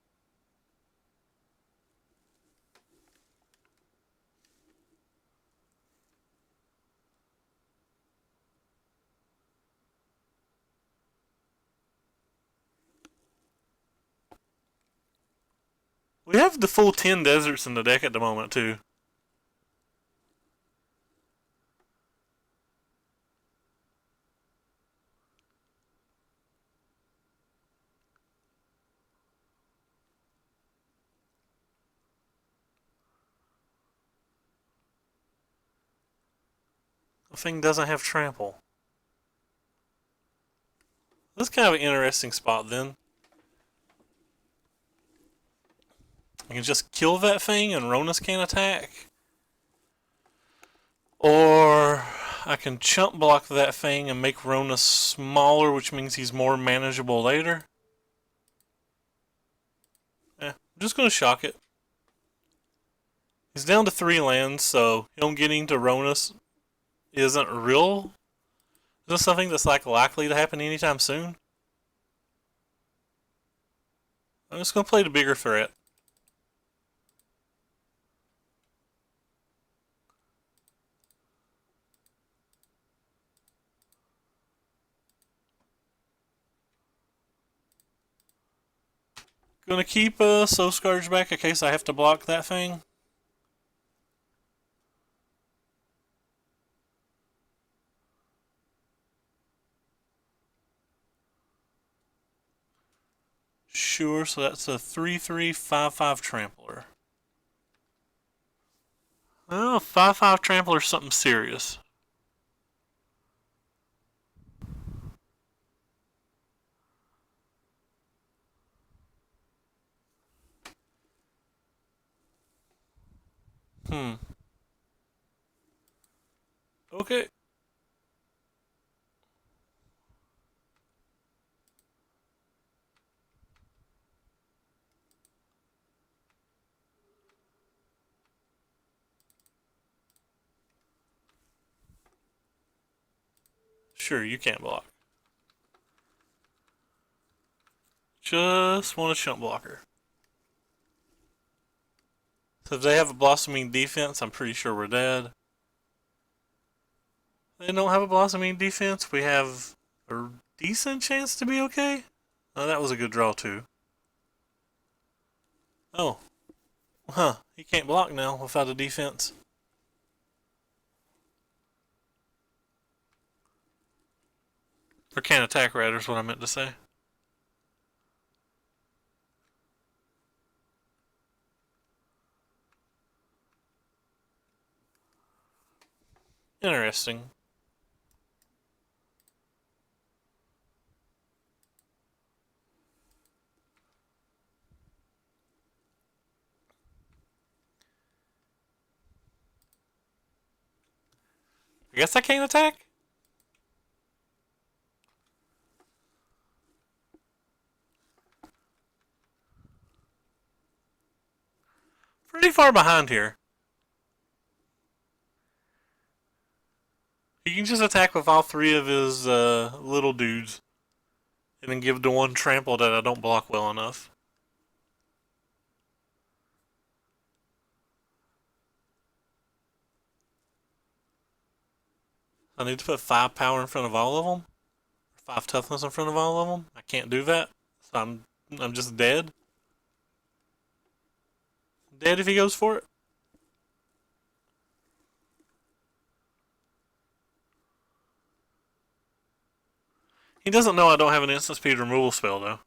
We have the full 10 deserts in the deck at the moment, too. thing doesn't have trample. This is kind of an interesting spot then. I can just kill that thing and Ronus can't attack. Or I can chump block that thing and make Ronus smaller, which means he's more manageable later. I'm just going to shock it. He's down to 3 lands, so him getting to Ronus isn't real. Is this something that's like likely to happen anytime soon? I'm just going to play the bigger threat. Gonna keep Soul Scourge back in case I have to block that thing. Sure, so that's a 3/3/5/5 Trampler. Oh, 5/5 Trampler is something serious. Okay. Sure, you can't block. Just want a chump blocker. So if they have a blossoming defense, I'm pretty sure we're dead. They don't have a blossoming defense, we have a decent chance to be okay. Oh, that was a good draw too. Oh. Huh. He can't block now without a defense. Or can't attack rather is what I meant to say. Interesting. I guess I can't attack? Pretty far behind here. He can just attack with all 3 of his little dudes. And then give the one trample that I don't block well enough. I need to put 5 power in front of all of them. 5 toughness in front of all of them. I can't do that. So I'm just dead. Dead if he goes for it. He doesn't know I don't have an instant speed removal spell though.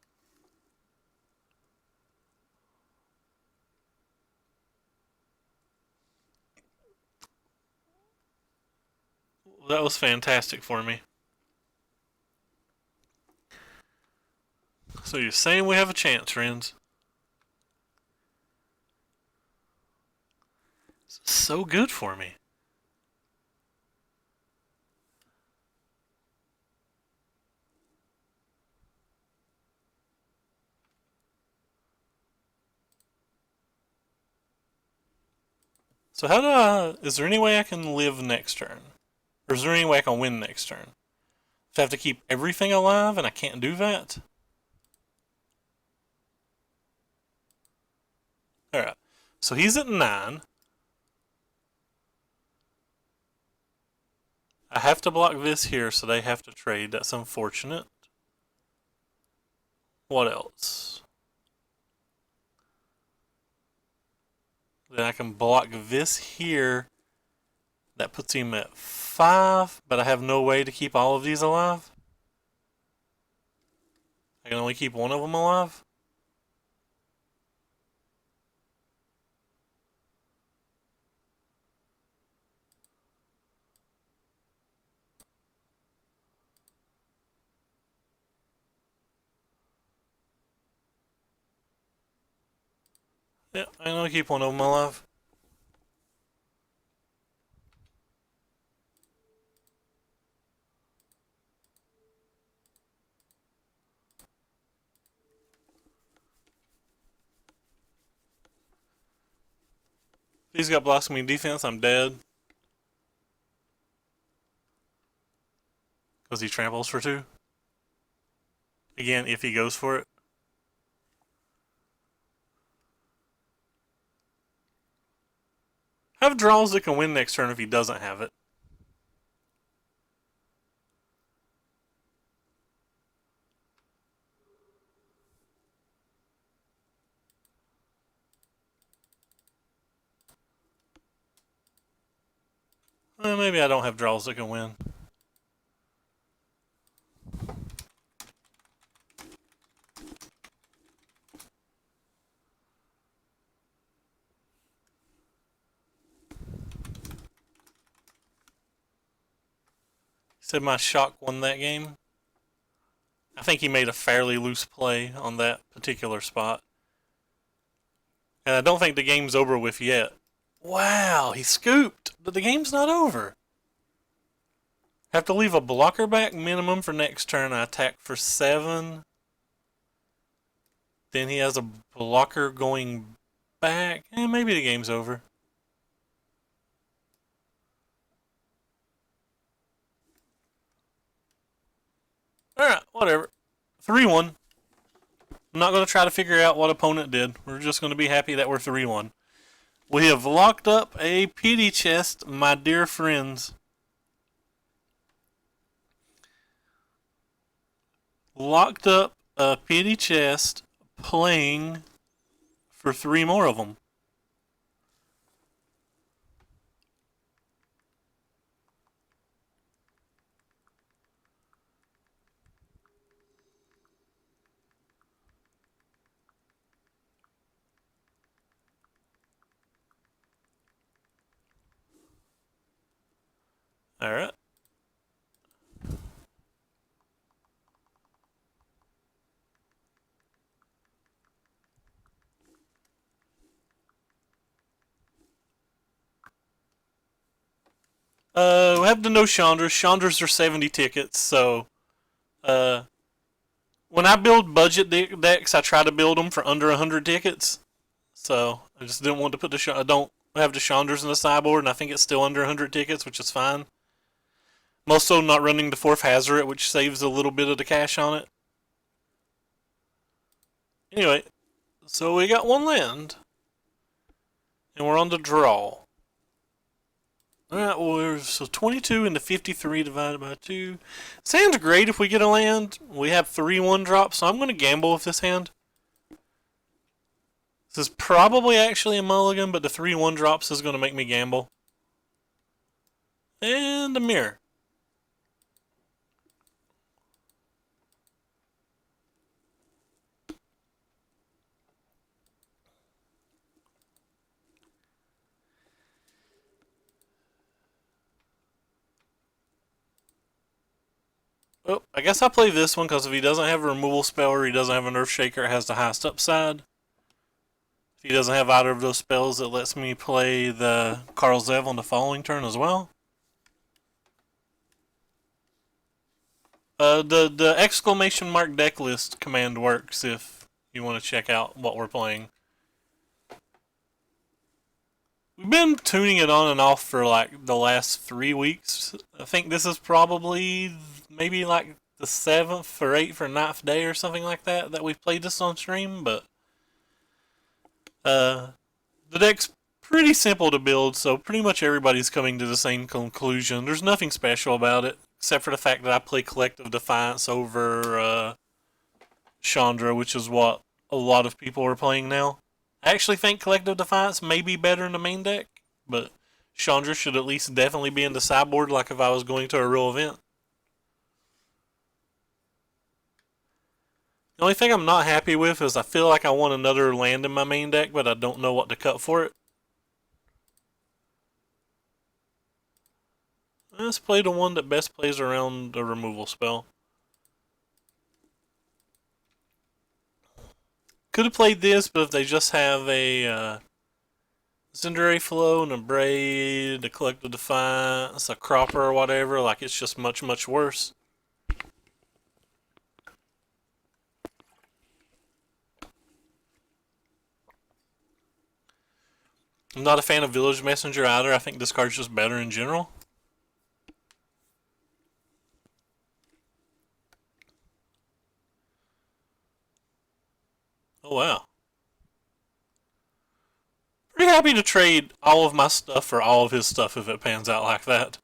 That was fantastic for me. So you're saying we have a chance, friends? This is so good for me. So how do I... Is there any way I can live next turn? Or is there any way I can win next turn? If I have to keep everything alive and I can't do that? Alright. So he's at 9. I have to block this here, so they have to trade. That's unfortunate. What else? Then I can block this here. That puts him at 5, but I have no way to keep all of these alive. I can only keep one of them alive. Yeah, I'm gonna keep one of them alive. He's got blossoming defense. I'm dead. Because he tramples for 2. Again, if he goes for it. Have draws that can win next turn if he doesn't have it. Maybe I don't have draws that can win. Said my shock won that game. I think he made a fairly loose play on that particular spot. And I don't think the game's over with yet. Wow, he scooped, but the game's not over. Have to leave a blocker back minimum for next turn. I attack for 7. Then he has a blocker going back. Maybe the game's over. Alright, whatever. 3-1. I'm not going to try to figure out what opponent did. We're just going to be happy that we're 3-1. We have locked up a pity chest, my dear friends. Locked up a pity chest, playing for 3 more of them. Alright. We have to know Chandras. Chandras are 70 tickets, so when I build budget decks, I try to build them for under 100 tickets. So I just didn't want to put I don't have the Chandras in the sideboard, and I think it's still under 100 tickets, which is fine. I'm also not running the 4th Hazoret, which saves a little bit of the cash on it. Anyway, so we got 1 land. And we're on the draw. Alright, well, so 22 into 53 divided by 2. This hand's great if we get a land. We have 3 1-drops, so I'm going to gamble with this hand. This is probably actually a mulligan, but the 3 1-drops is going to make me gamble. And a mirror. Oh, I guess I play this one because if he doesn't have a removal spell or he doesn't have an Earth Shaker, it has the highest upside. If he doesn't have either of those spells, it lets me play the Karl Zev on the following turn as well. The exclamation mark deck list command works if you want to check out what we're playing. We've been tuning it on and off for like the last 3 weeks. I think this is probably maybe like the 7th or 8th or 9th day or something like that we've played this on stream, but the deck's pretty simple to build, so pretty much everybody's coming to the same conclusion. There's nothing special about it, except for the fact that I play Collective Defiance over Chandra, which is what a lot of people are playing now. I actually think Collective Defiance may be better in the main deck, but Chandra should at least definitely be in the sideboard like if I was going to a real event. The only thing I'm not happy with is I feel like I want another land in my main deck, but I don't know what to cut for it. Let's play the one that best plays around the removal spell. could have played this, but if they just have a Cinderay Flow and a Braid, a Collective Defiance, a Cropper or whatever, like it's just much, much worse. I'm not a fan of Village Messenger either. I think this card's just better in general. Oh, wow. Pretty happy to trade all of my stuff for all of his stuff if it pans out like that.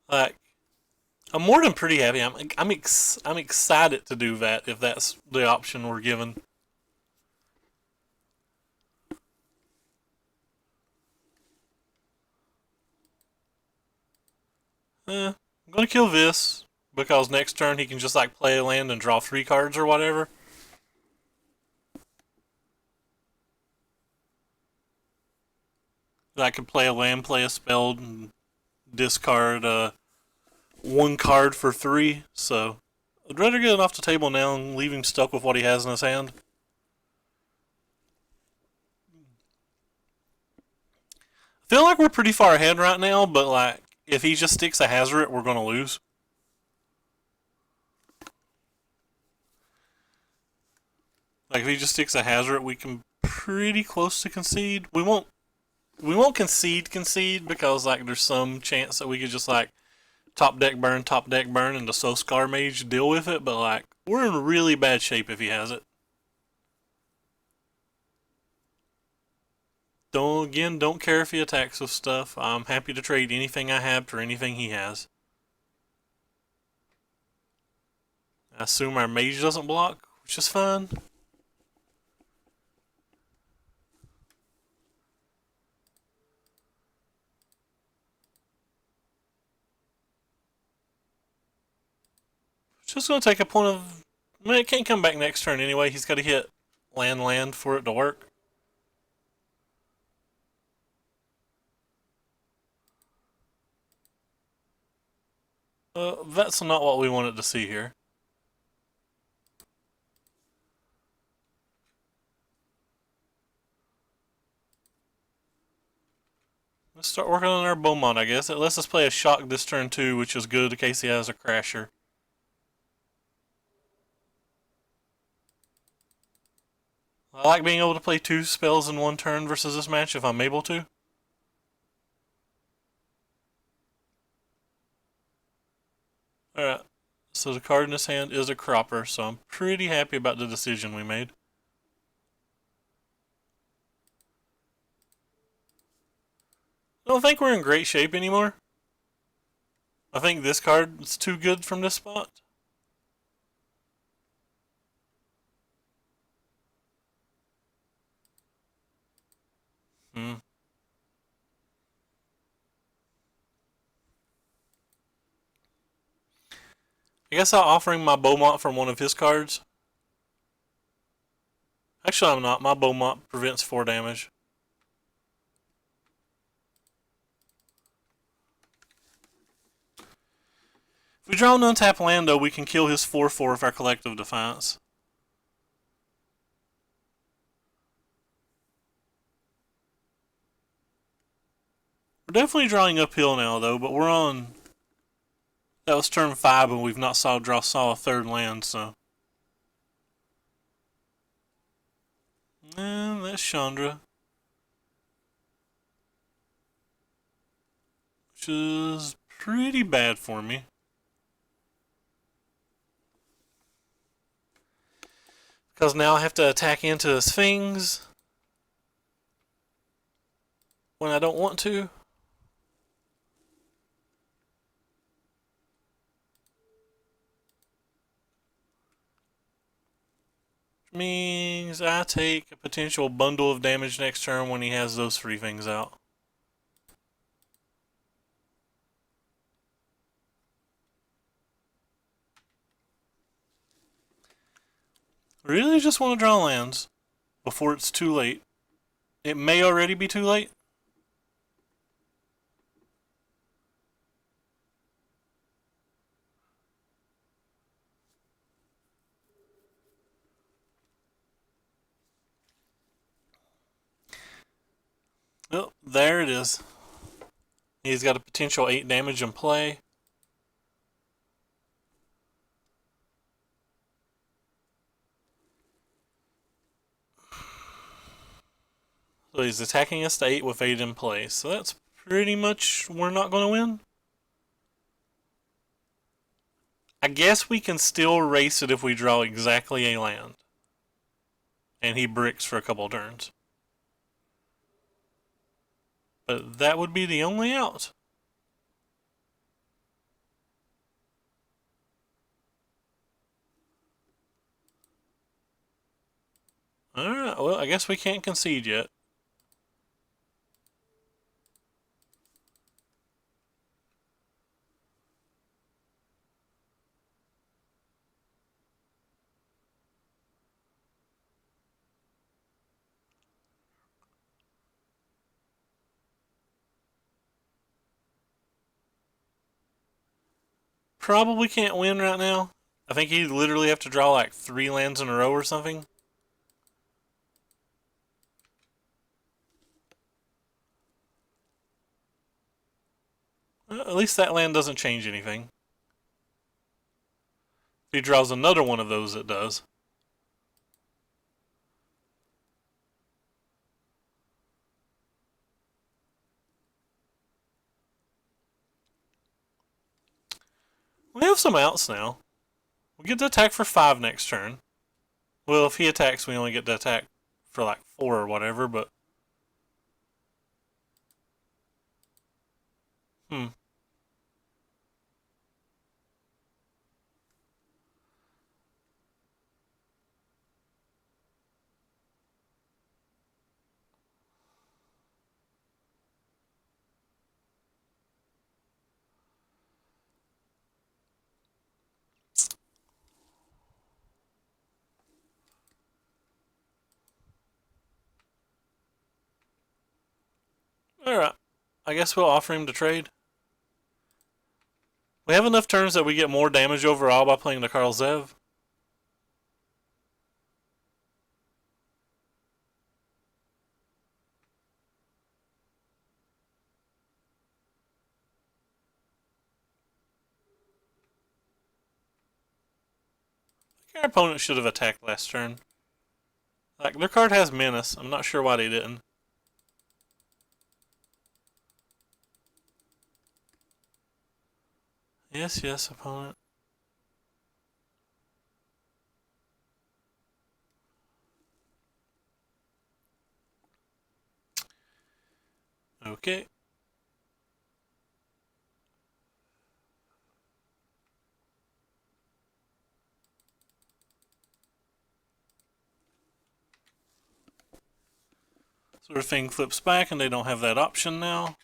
Like, I'm more than pretty happy. I'm excited to do that if that's the option we're given. I'm gonna kill this because next turn he can just like play a land and draw 3 cards or whatever. I could play a land, play a spell, and discard 1 card for 3. So I'd rather get it off the table now and leave him stuck with what he has in his hand. I feel like we're pretty far ahead right now, but like if he just sticks a Hazoret, we're gonna lose. Like if he just sticks a Hazoret, we can pretty close to concede. We won't concede because like there's some chance that we could just like top deck burn, and the Soulscar Mage deal with it, but like we're in really bad shape if he has it. Don't care if he attacks with stuff. I'm happy to trade anything I have for anything he has. I assume our mage doesn't block, which is fine. Just gonna take a point of. I mean, it can't come back next turn anyway. He's got to hit land for it to work. That's not what we wanted to see here. Let's start working on our Beaumont, I guess. It lets us play a Shock this turn too, which is good in case he has a Crasher. I like being able to play 2 spells in 1 turn versus this match if I'm able to. Alright, so the card in his hand is a Cropper, so I'm pretty happy about the decision we made. I don't think we're in great shape anymore. I think this card is too good from this spot. I guess I'll offer him my Beaumont from one of his cards. Actually, I'm not. My Beaumont prevents 4 damage. If we draw an untapped land, though, we can kill his 4/4 with our Collective Defiance. We're definitely drawing uphill now, though, but we're on. That was turn 5, and we've not saw a 3rd land, so. And that's Chandra. Which is pretty bad for me. Because now I have to attack into his things when I don't want to. Means I take a potential bundle of damage next turn when he has those 3 things out. Really just want to draw lands before it's too late. It may already be too late. Oh, there it is. He's got a potential 8 damage in play. So he's attacking us to 8 with 8 in play. So that's pretty much we're not going to win. I guess we can still race it if we draw exactly a land. And he bricks for a couple turns. But that would be the only out. Alright, well, I guess we can't concede yet. Probably can't win right now. I think he'd literally have to draw like 3 lands in a row or something. Well, at least that land doesn't change anything. If he draws another one of those, it does. We have some outs now. We get to attack for 5 next turn. Well, if he attacks, we only get to attack for like 4 or whatever, but... Alright. I guess we'll offer him to trade. We have enough turns that we get more damage overall by playing the Karl Zev. Our opponent should have attacked last turn. Like, their card has Menace. I'm not sure why they didn't. Yes, yes, opponent. Okay. So their thing flips back and they don't have that option now.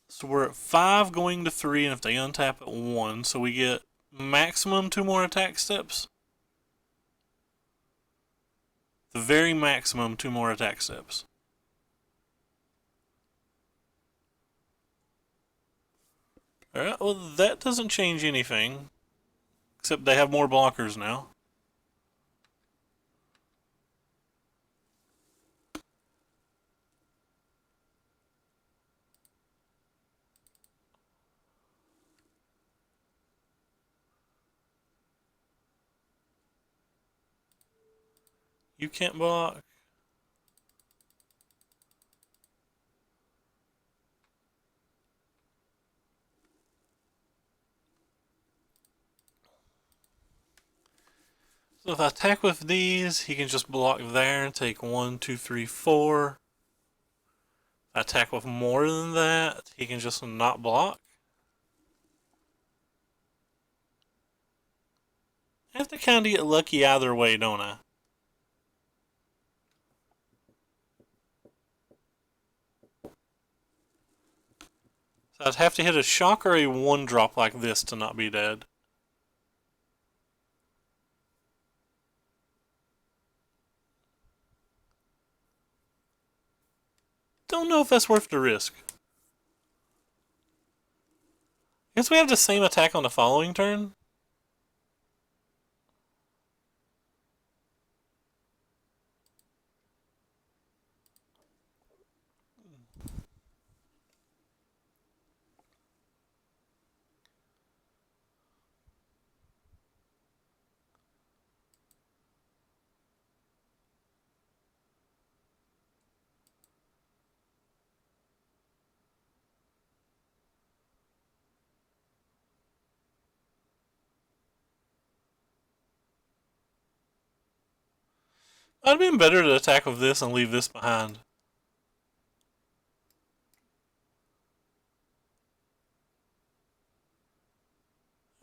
So we're at 5 going to 3, and if they untap at 1, so we get maximum 2 more attack steps. The very maximum 2 more attack steps. Alright, well that doesn't change anything. Except they have more blockers now. You can't block. So if I attack with these, he can just block there and take 1, 2, 3, 4. If I attack with more than that, he can just not block. I have to kind of get lucky either way, don't I? So I'd have to hit a shock or a 1-drop like this to not be dead. Don't know if that's worth the risk. Guess we have the same attack on the following turn. Might have been better to attack with this and leave this behind.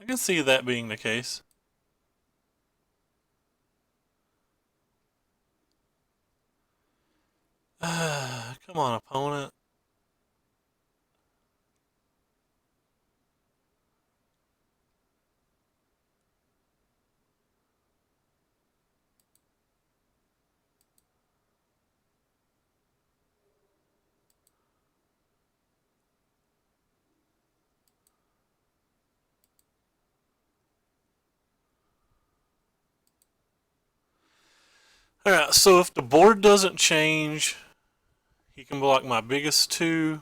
I can see that being the case. Come on, opponent. Alright, so if the board doesn't change, he can block my biggest two,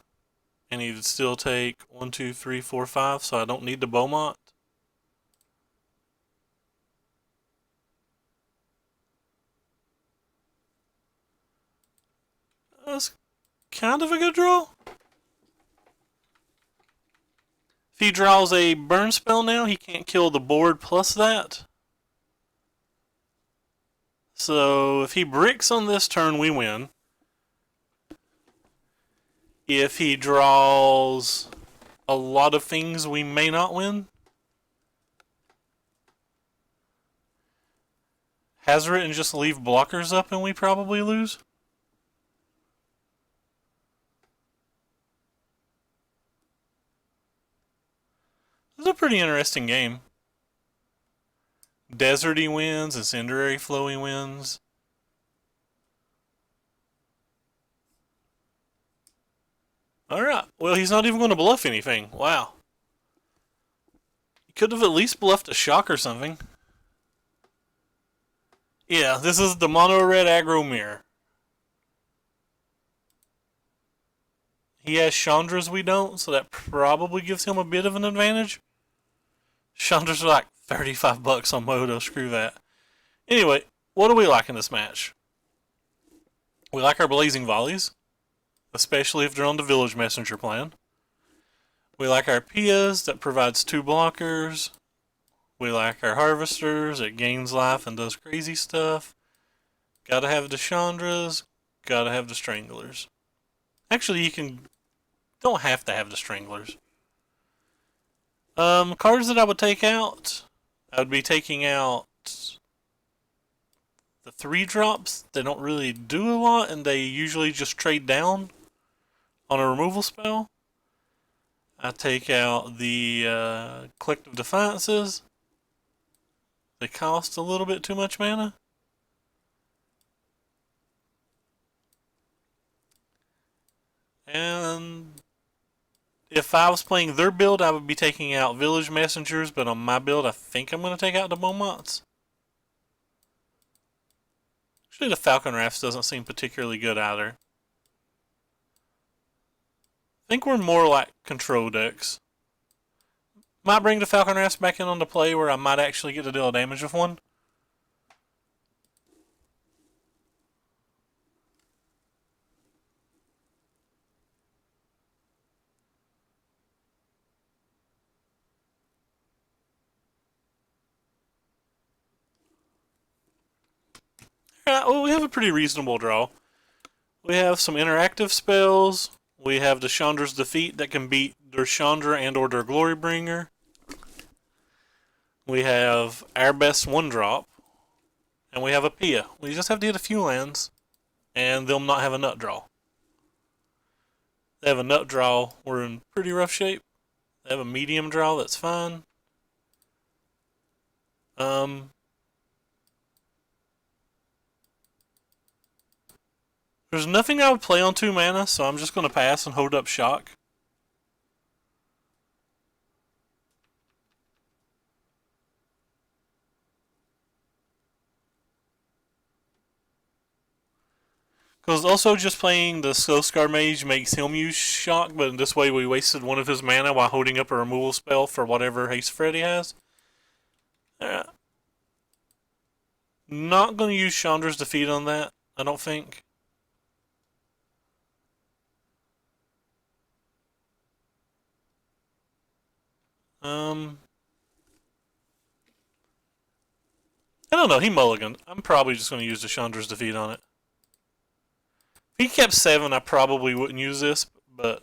and he'd still take 1, 2, 3, 4, 5, so I don't need the Beaumont. That's kind of a good draw. If he draws a burn spell now, he can't kill the board plus that. So if he bricks on this turn, we win. If he draws a lot of things, we may not win. Hazard it and just leave blockers up and we probably lose. This is a pretty interesting game. Deserty wins, Incendiary Flowy wins. Alright, well he's not even going to bluff anything. Wow. He could have at least bluffed a shock or something. Yeah, this is the Mono Red Aggro mirror. He has Chandra's, we don't, so that probably gives him a bit of an advantage. Chandra's are like 35 bucks on Moto, screw that. Anyway, what do we like in this match? We like our Blazing Volleys, especially if they're on the Village Messenger plan. We like our Pias, that provides 2 blockers. We like our Harvesters, it gains life and does crazy stuff. Gotta have the Chandras, gotta have the Stranglers. Actually, don't have to have the Stranglers. Cards that I would take out, I would be taking out the 3-drops. They don't really do a lot, and they usually just trade down on a removal spell. I take out the Collective Defiances. They cost a little bit too much mana. And if I was playing their build, I would be taking out Village Messengers, but on my build, I think I'm going to take out the Beaumonts. Actually, the Falcon Rafts doesn't seem particularly good either. I think we're more like control decks. Might bring the Falcon Rafts back in on the play where I might actually get to deal damage with one. Alright, well, we have a pretty reasonable draw. We have some interactive spells. We have the Chandra's Defeat that can beat their Chandra and or their Glorybringer. We have our best 1-drop. And we have a Pia. We just have to hit a few lands, and they'll not have a nut draw. They have a nut draw, we're in pretty rough shape. They have a medium draw, that's fine. There's nothing I would play on 2 mana, so I'm just going to pass and hold up shock. Because also just playing the Slow Scar Mage makes him use shock, but in this way we wasted one of his mana while holding up a removal spell for whatever haste threat he has. Not going to use Chandra's Defeat on that, I don't think. I don't know, he mulliganed. I'm probably just going to use the Chandra's Defeat on it. If he kept 7, I probably wouldn't use this, but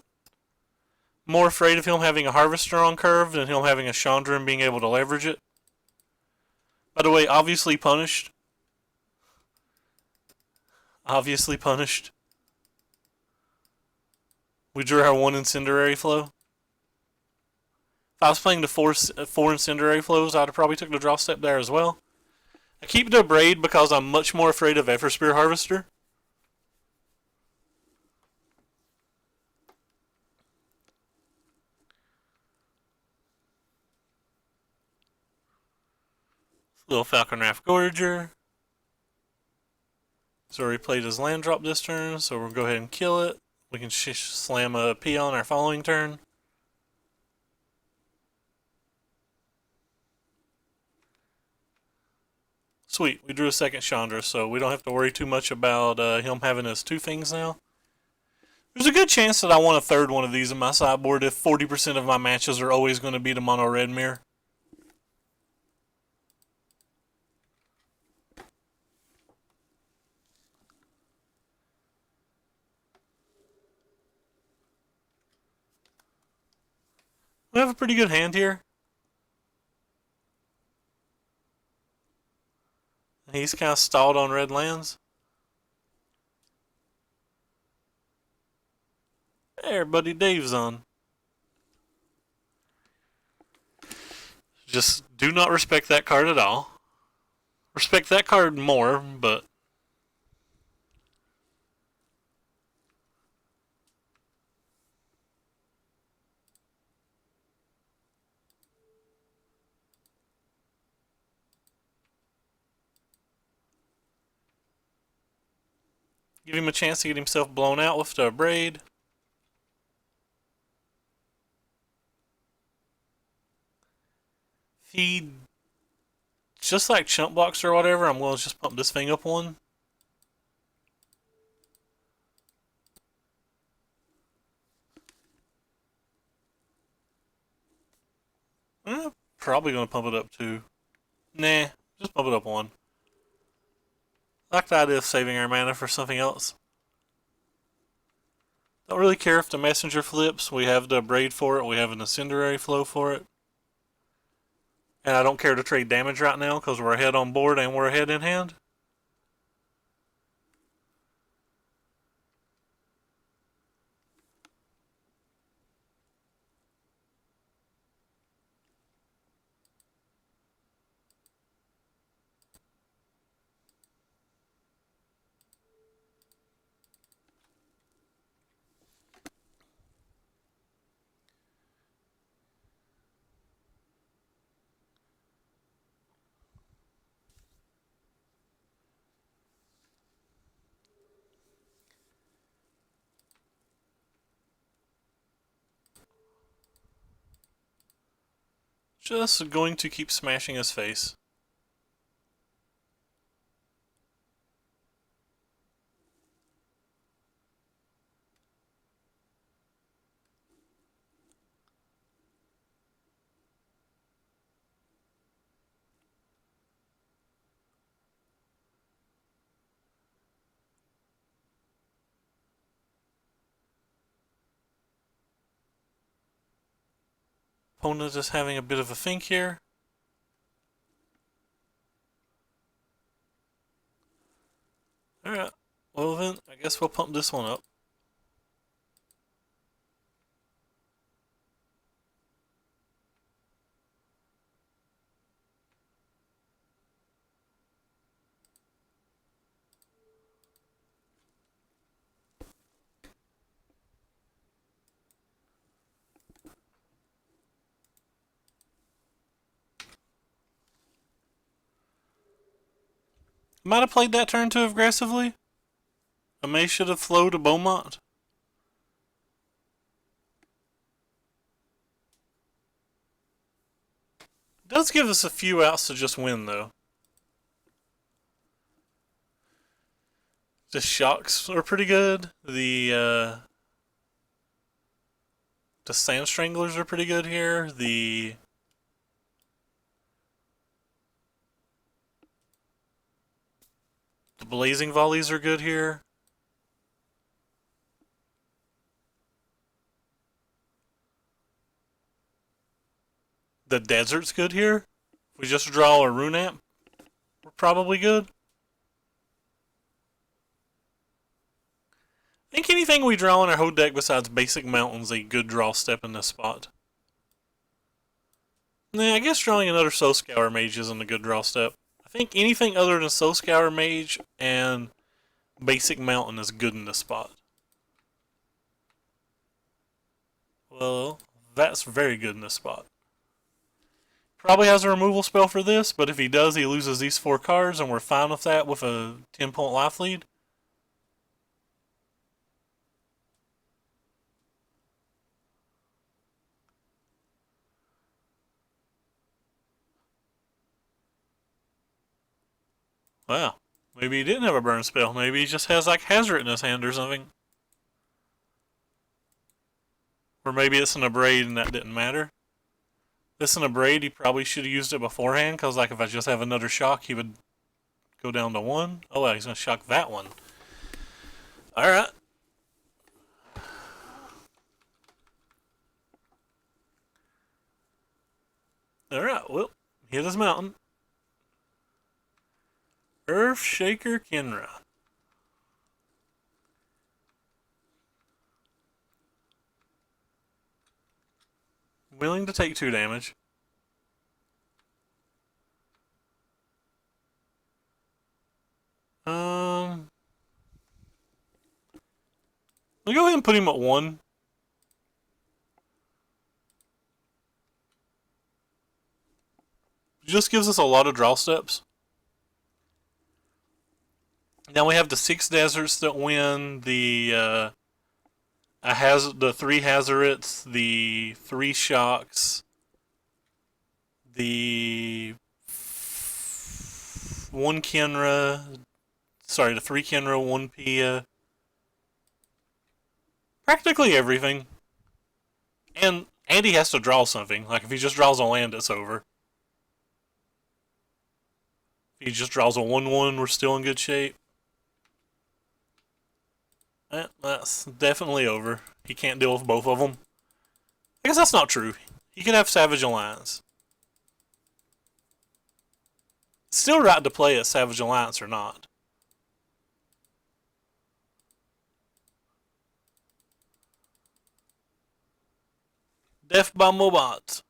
more afraid of him having a Harvester on curve than him having a Chandra and being able to leverage it. By the way, obviously punished. Obviously punished. We drew our 1 Incendiary Flow. If I was playing the 4 Incendiary Flows, I'd have probably took the draw step there as well. I keep the Braid because I'm much more afraid of Everspear Harvester. Little Falconrath Gorger. So he played his land drop this turn, so we'll go ahead and kill it. We can slam a Peon our following turn. Sweet, we drew a second Chandra, so we don't have to worry too much about him having his 2 things now. There's a good chance that I want a 3rd one of these in my sideboard if 40% of my matches are always going to be the mono red mirror. We have a pretty good hand here. He's kind of stalled on red lands. There, buddy Dave's on. Just do not respect that card at all. Respect that card more, but give him a chance to get himself blown out with the Braid. He, just like Chump Blocks or whatever, I'm going to just pump this thing up 1. Probably going to pump it up 2. Nah, just pump it up 1. I like the idea of saving our mana for something else. Don't really care if the Messenger flips. We have the Braid for it. We have an Incendiary Flow for it. And I don't care to trade damage right now because we're ahead on board and we're ahead in hand. Just going to keep smashing his face. Opponent is having a bit of a think here. Alright, well then, I guess we'll pump this one up. Might have played that turn too aggressively. I may should have flowed to Beaumont. Does give us a few outs to just win though. The shocks are pretty good. The Sand Stranglers are pretty good here. The The blazing volleys are good here. The desert's good here. If we just draw a Ramunap, we're probably good. I think anything we draw in our whole deck besides basic mountains a good draw step in this spot. Nah, I guess drawing another Soul Scour Mage isn't a good draw step. I think anything other than Soul Scour Mage and basic mountain is good in this spot. Well, that's very good in this spot. Probably has a removal spell for this, but if he does, he loses these 4 cards, and we're fine with that with a 10-point life lead. Wow. Maybe he didn't have a burn spell. Maybe he just has like Hazard in his hand or something. Or maybe it's an Abrade and that didn't matter. This in Abrade, he probably should have used it beforehand, because like if I just have another shock, he would go down to 1. Oh, well, he's going to shock that one. Alright. Alright, well, hit his mountain. Earthshaker Kenra. Willing to take 2 damage. We'll go ahead and put him at 1. Just gives us a lot of draw steps. Now we have the 6 deserts that win, the 3 Hazards, the 3 shocks, the 1 Kenra, sorry, the 3 Kenra, 1 Pia. Practically everything. And he has to draw something. Like if he just draws a land, it's over. If he just draws a 1/1, we're still in good shape. That's definitely over. He can't deal with both of them. I guess that's not true. He could have Savage Alliance. It's still right to play a Savage Alliance or not. Death by Mobots.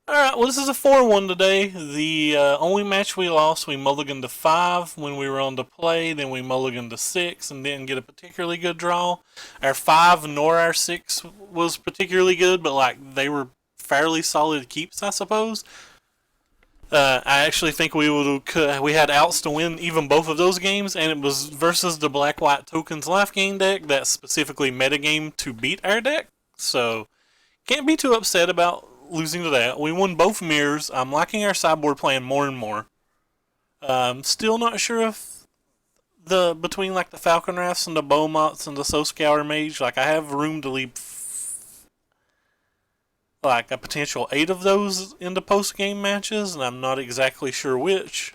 Alright, well this is a 4-1 today. The only match we lost, we mulliganed to 5 when we were on to play, then we mulliganed to 6 and didn't get a particularly good draw. Our 5 nor our 6 was particularly good, but like they were fairly solid keeps, I suppose. I actually think we had outs to win even both of those games, and it was versus the Black-White Tokens life gain deck that specifically metagame to beat our deck. So, can't be too upset about losing to that. We won both mirrors. I'm liking our sideboard plan more and more. Still not sure if between like the Falcon Rafts and the Beaumonts and the Soul Scour Mage, like I have room to leap like a potential 8 of those into post-game matches, and I'm not exactly sure which.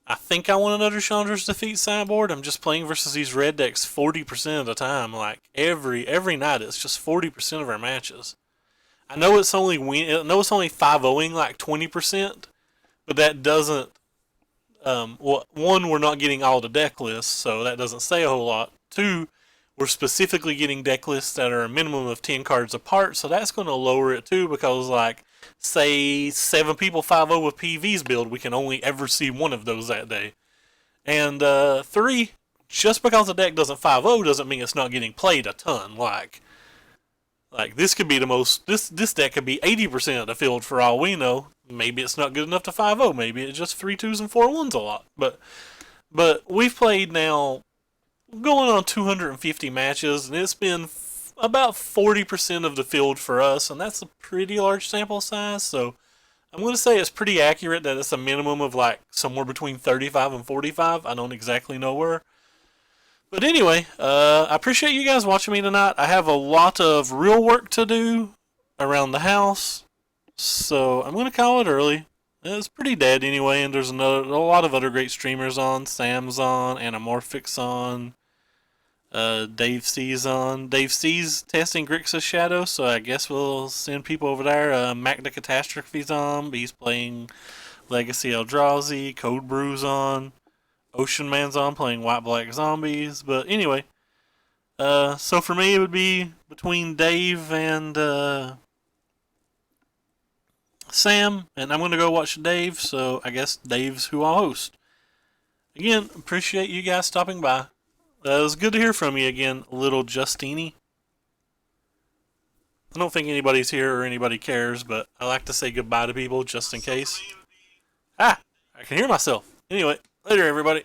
I think I want another Chandra's Defeat sideboard. I'm just playing versus these red decks 40% of the time. Like every night, it's just 40% of our matches. I know it's only 5-0ing like 20%, but that doesn't. One, we're not getting all the deck lists, so that doesn't say a whole lot. 2, we're specifically getting deck lists that are a minimum of 10 cards apart, so that's going to lower it too, because like, say 7 people 5-0 with PV's build, we can only ever see one of those that day. And 3, just because the deck doesn't 5-0 doesn't mean it's not getting played a ton. Like this could be the most, this deck could be 80% of the field for all we know. Maybe it's not good enough to 5-0, maybe it's just 3-2s and 4-1s a lot. But we've played now going on 250 matches, and it's been about 40% of the field for us, and that's a pretty large sample size, so I'm going to say it's pretty accurate that it's a minimum of like somewhere between 35 and 45. I don't exactly know where. But anyway, I appreciate you guys watching me tonight. I have a lot of real work to do around the house, so I'm going to call it early. It's pretty dead anyway, and there's a lot of other great streamers on. Sam's on, Anamorphic's on, Dave C's on. Dave C's testing Grixis Shadow, so I guess we'll send people over there. Mac the Catastrophe's on, but he's playing Legacy Eldrazi. Code Brew's on. Ocean Man's on, playing White Black Zombies. But anyway, so for me it would be between Dave and Sam, and I'm gonna go watch Dave, so I guess Dave's who I'll host. Again, appreciate you guys stopping by. It was good to hear from you again, little Justini. I don't think anybody's here or anybody cares, but I like to say goodbye to people just in case. Ah! I can hear myself. Anyway, later everybody.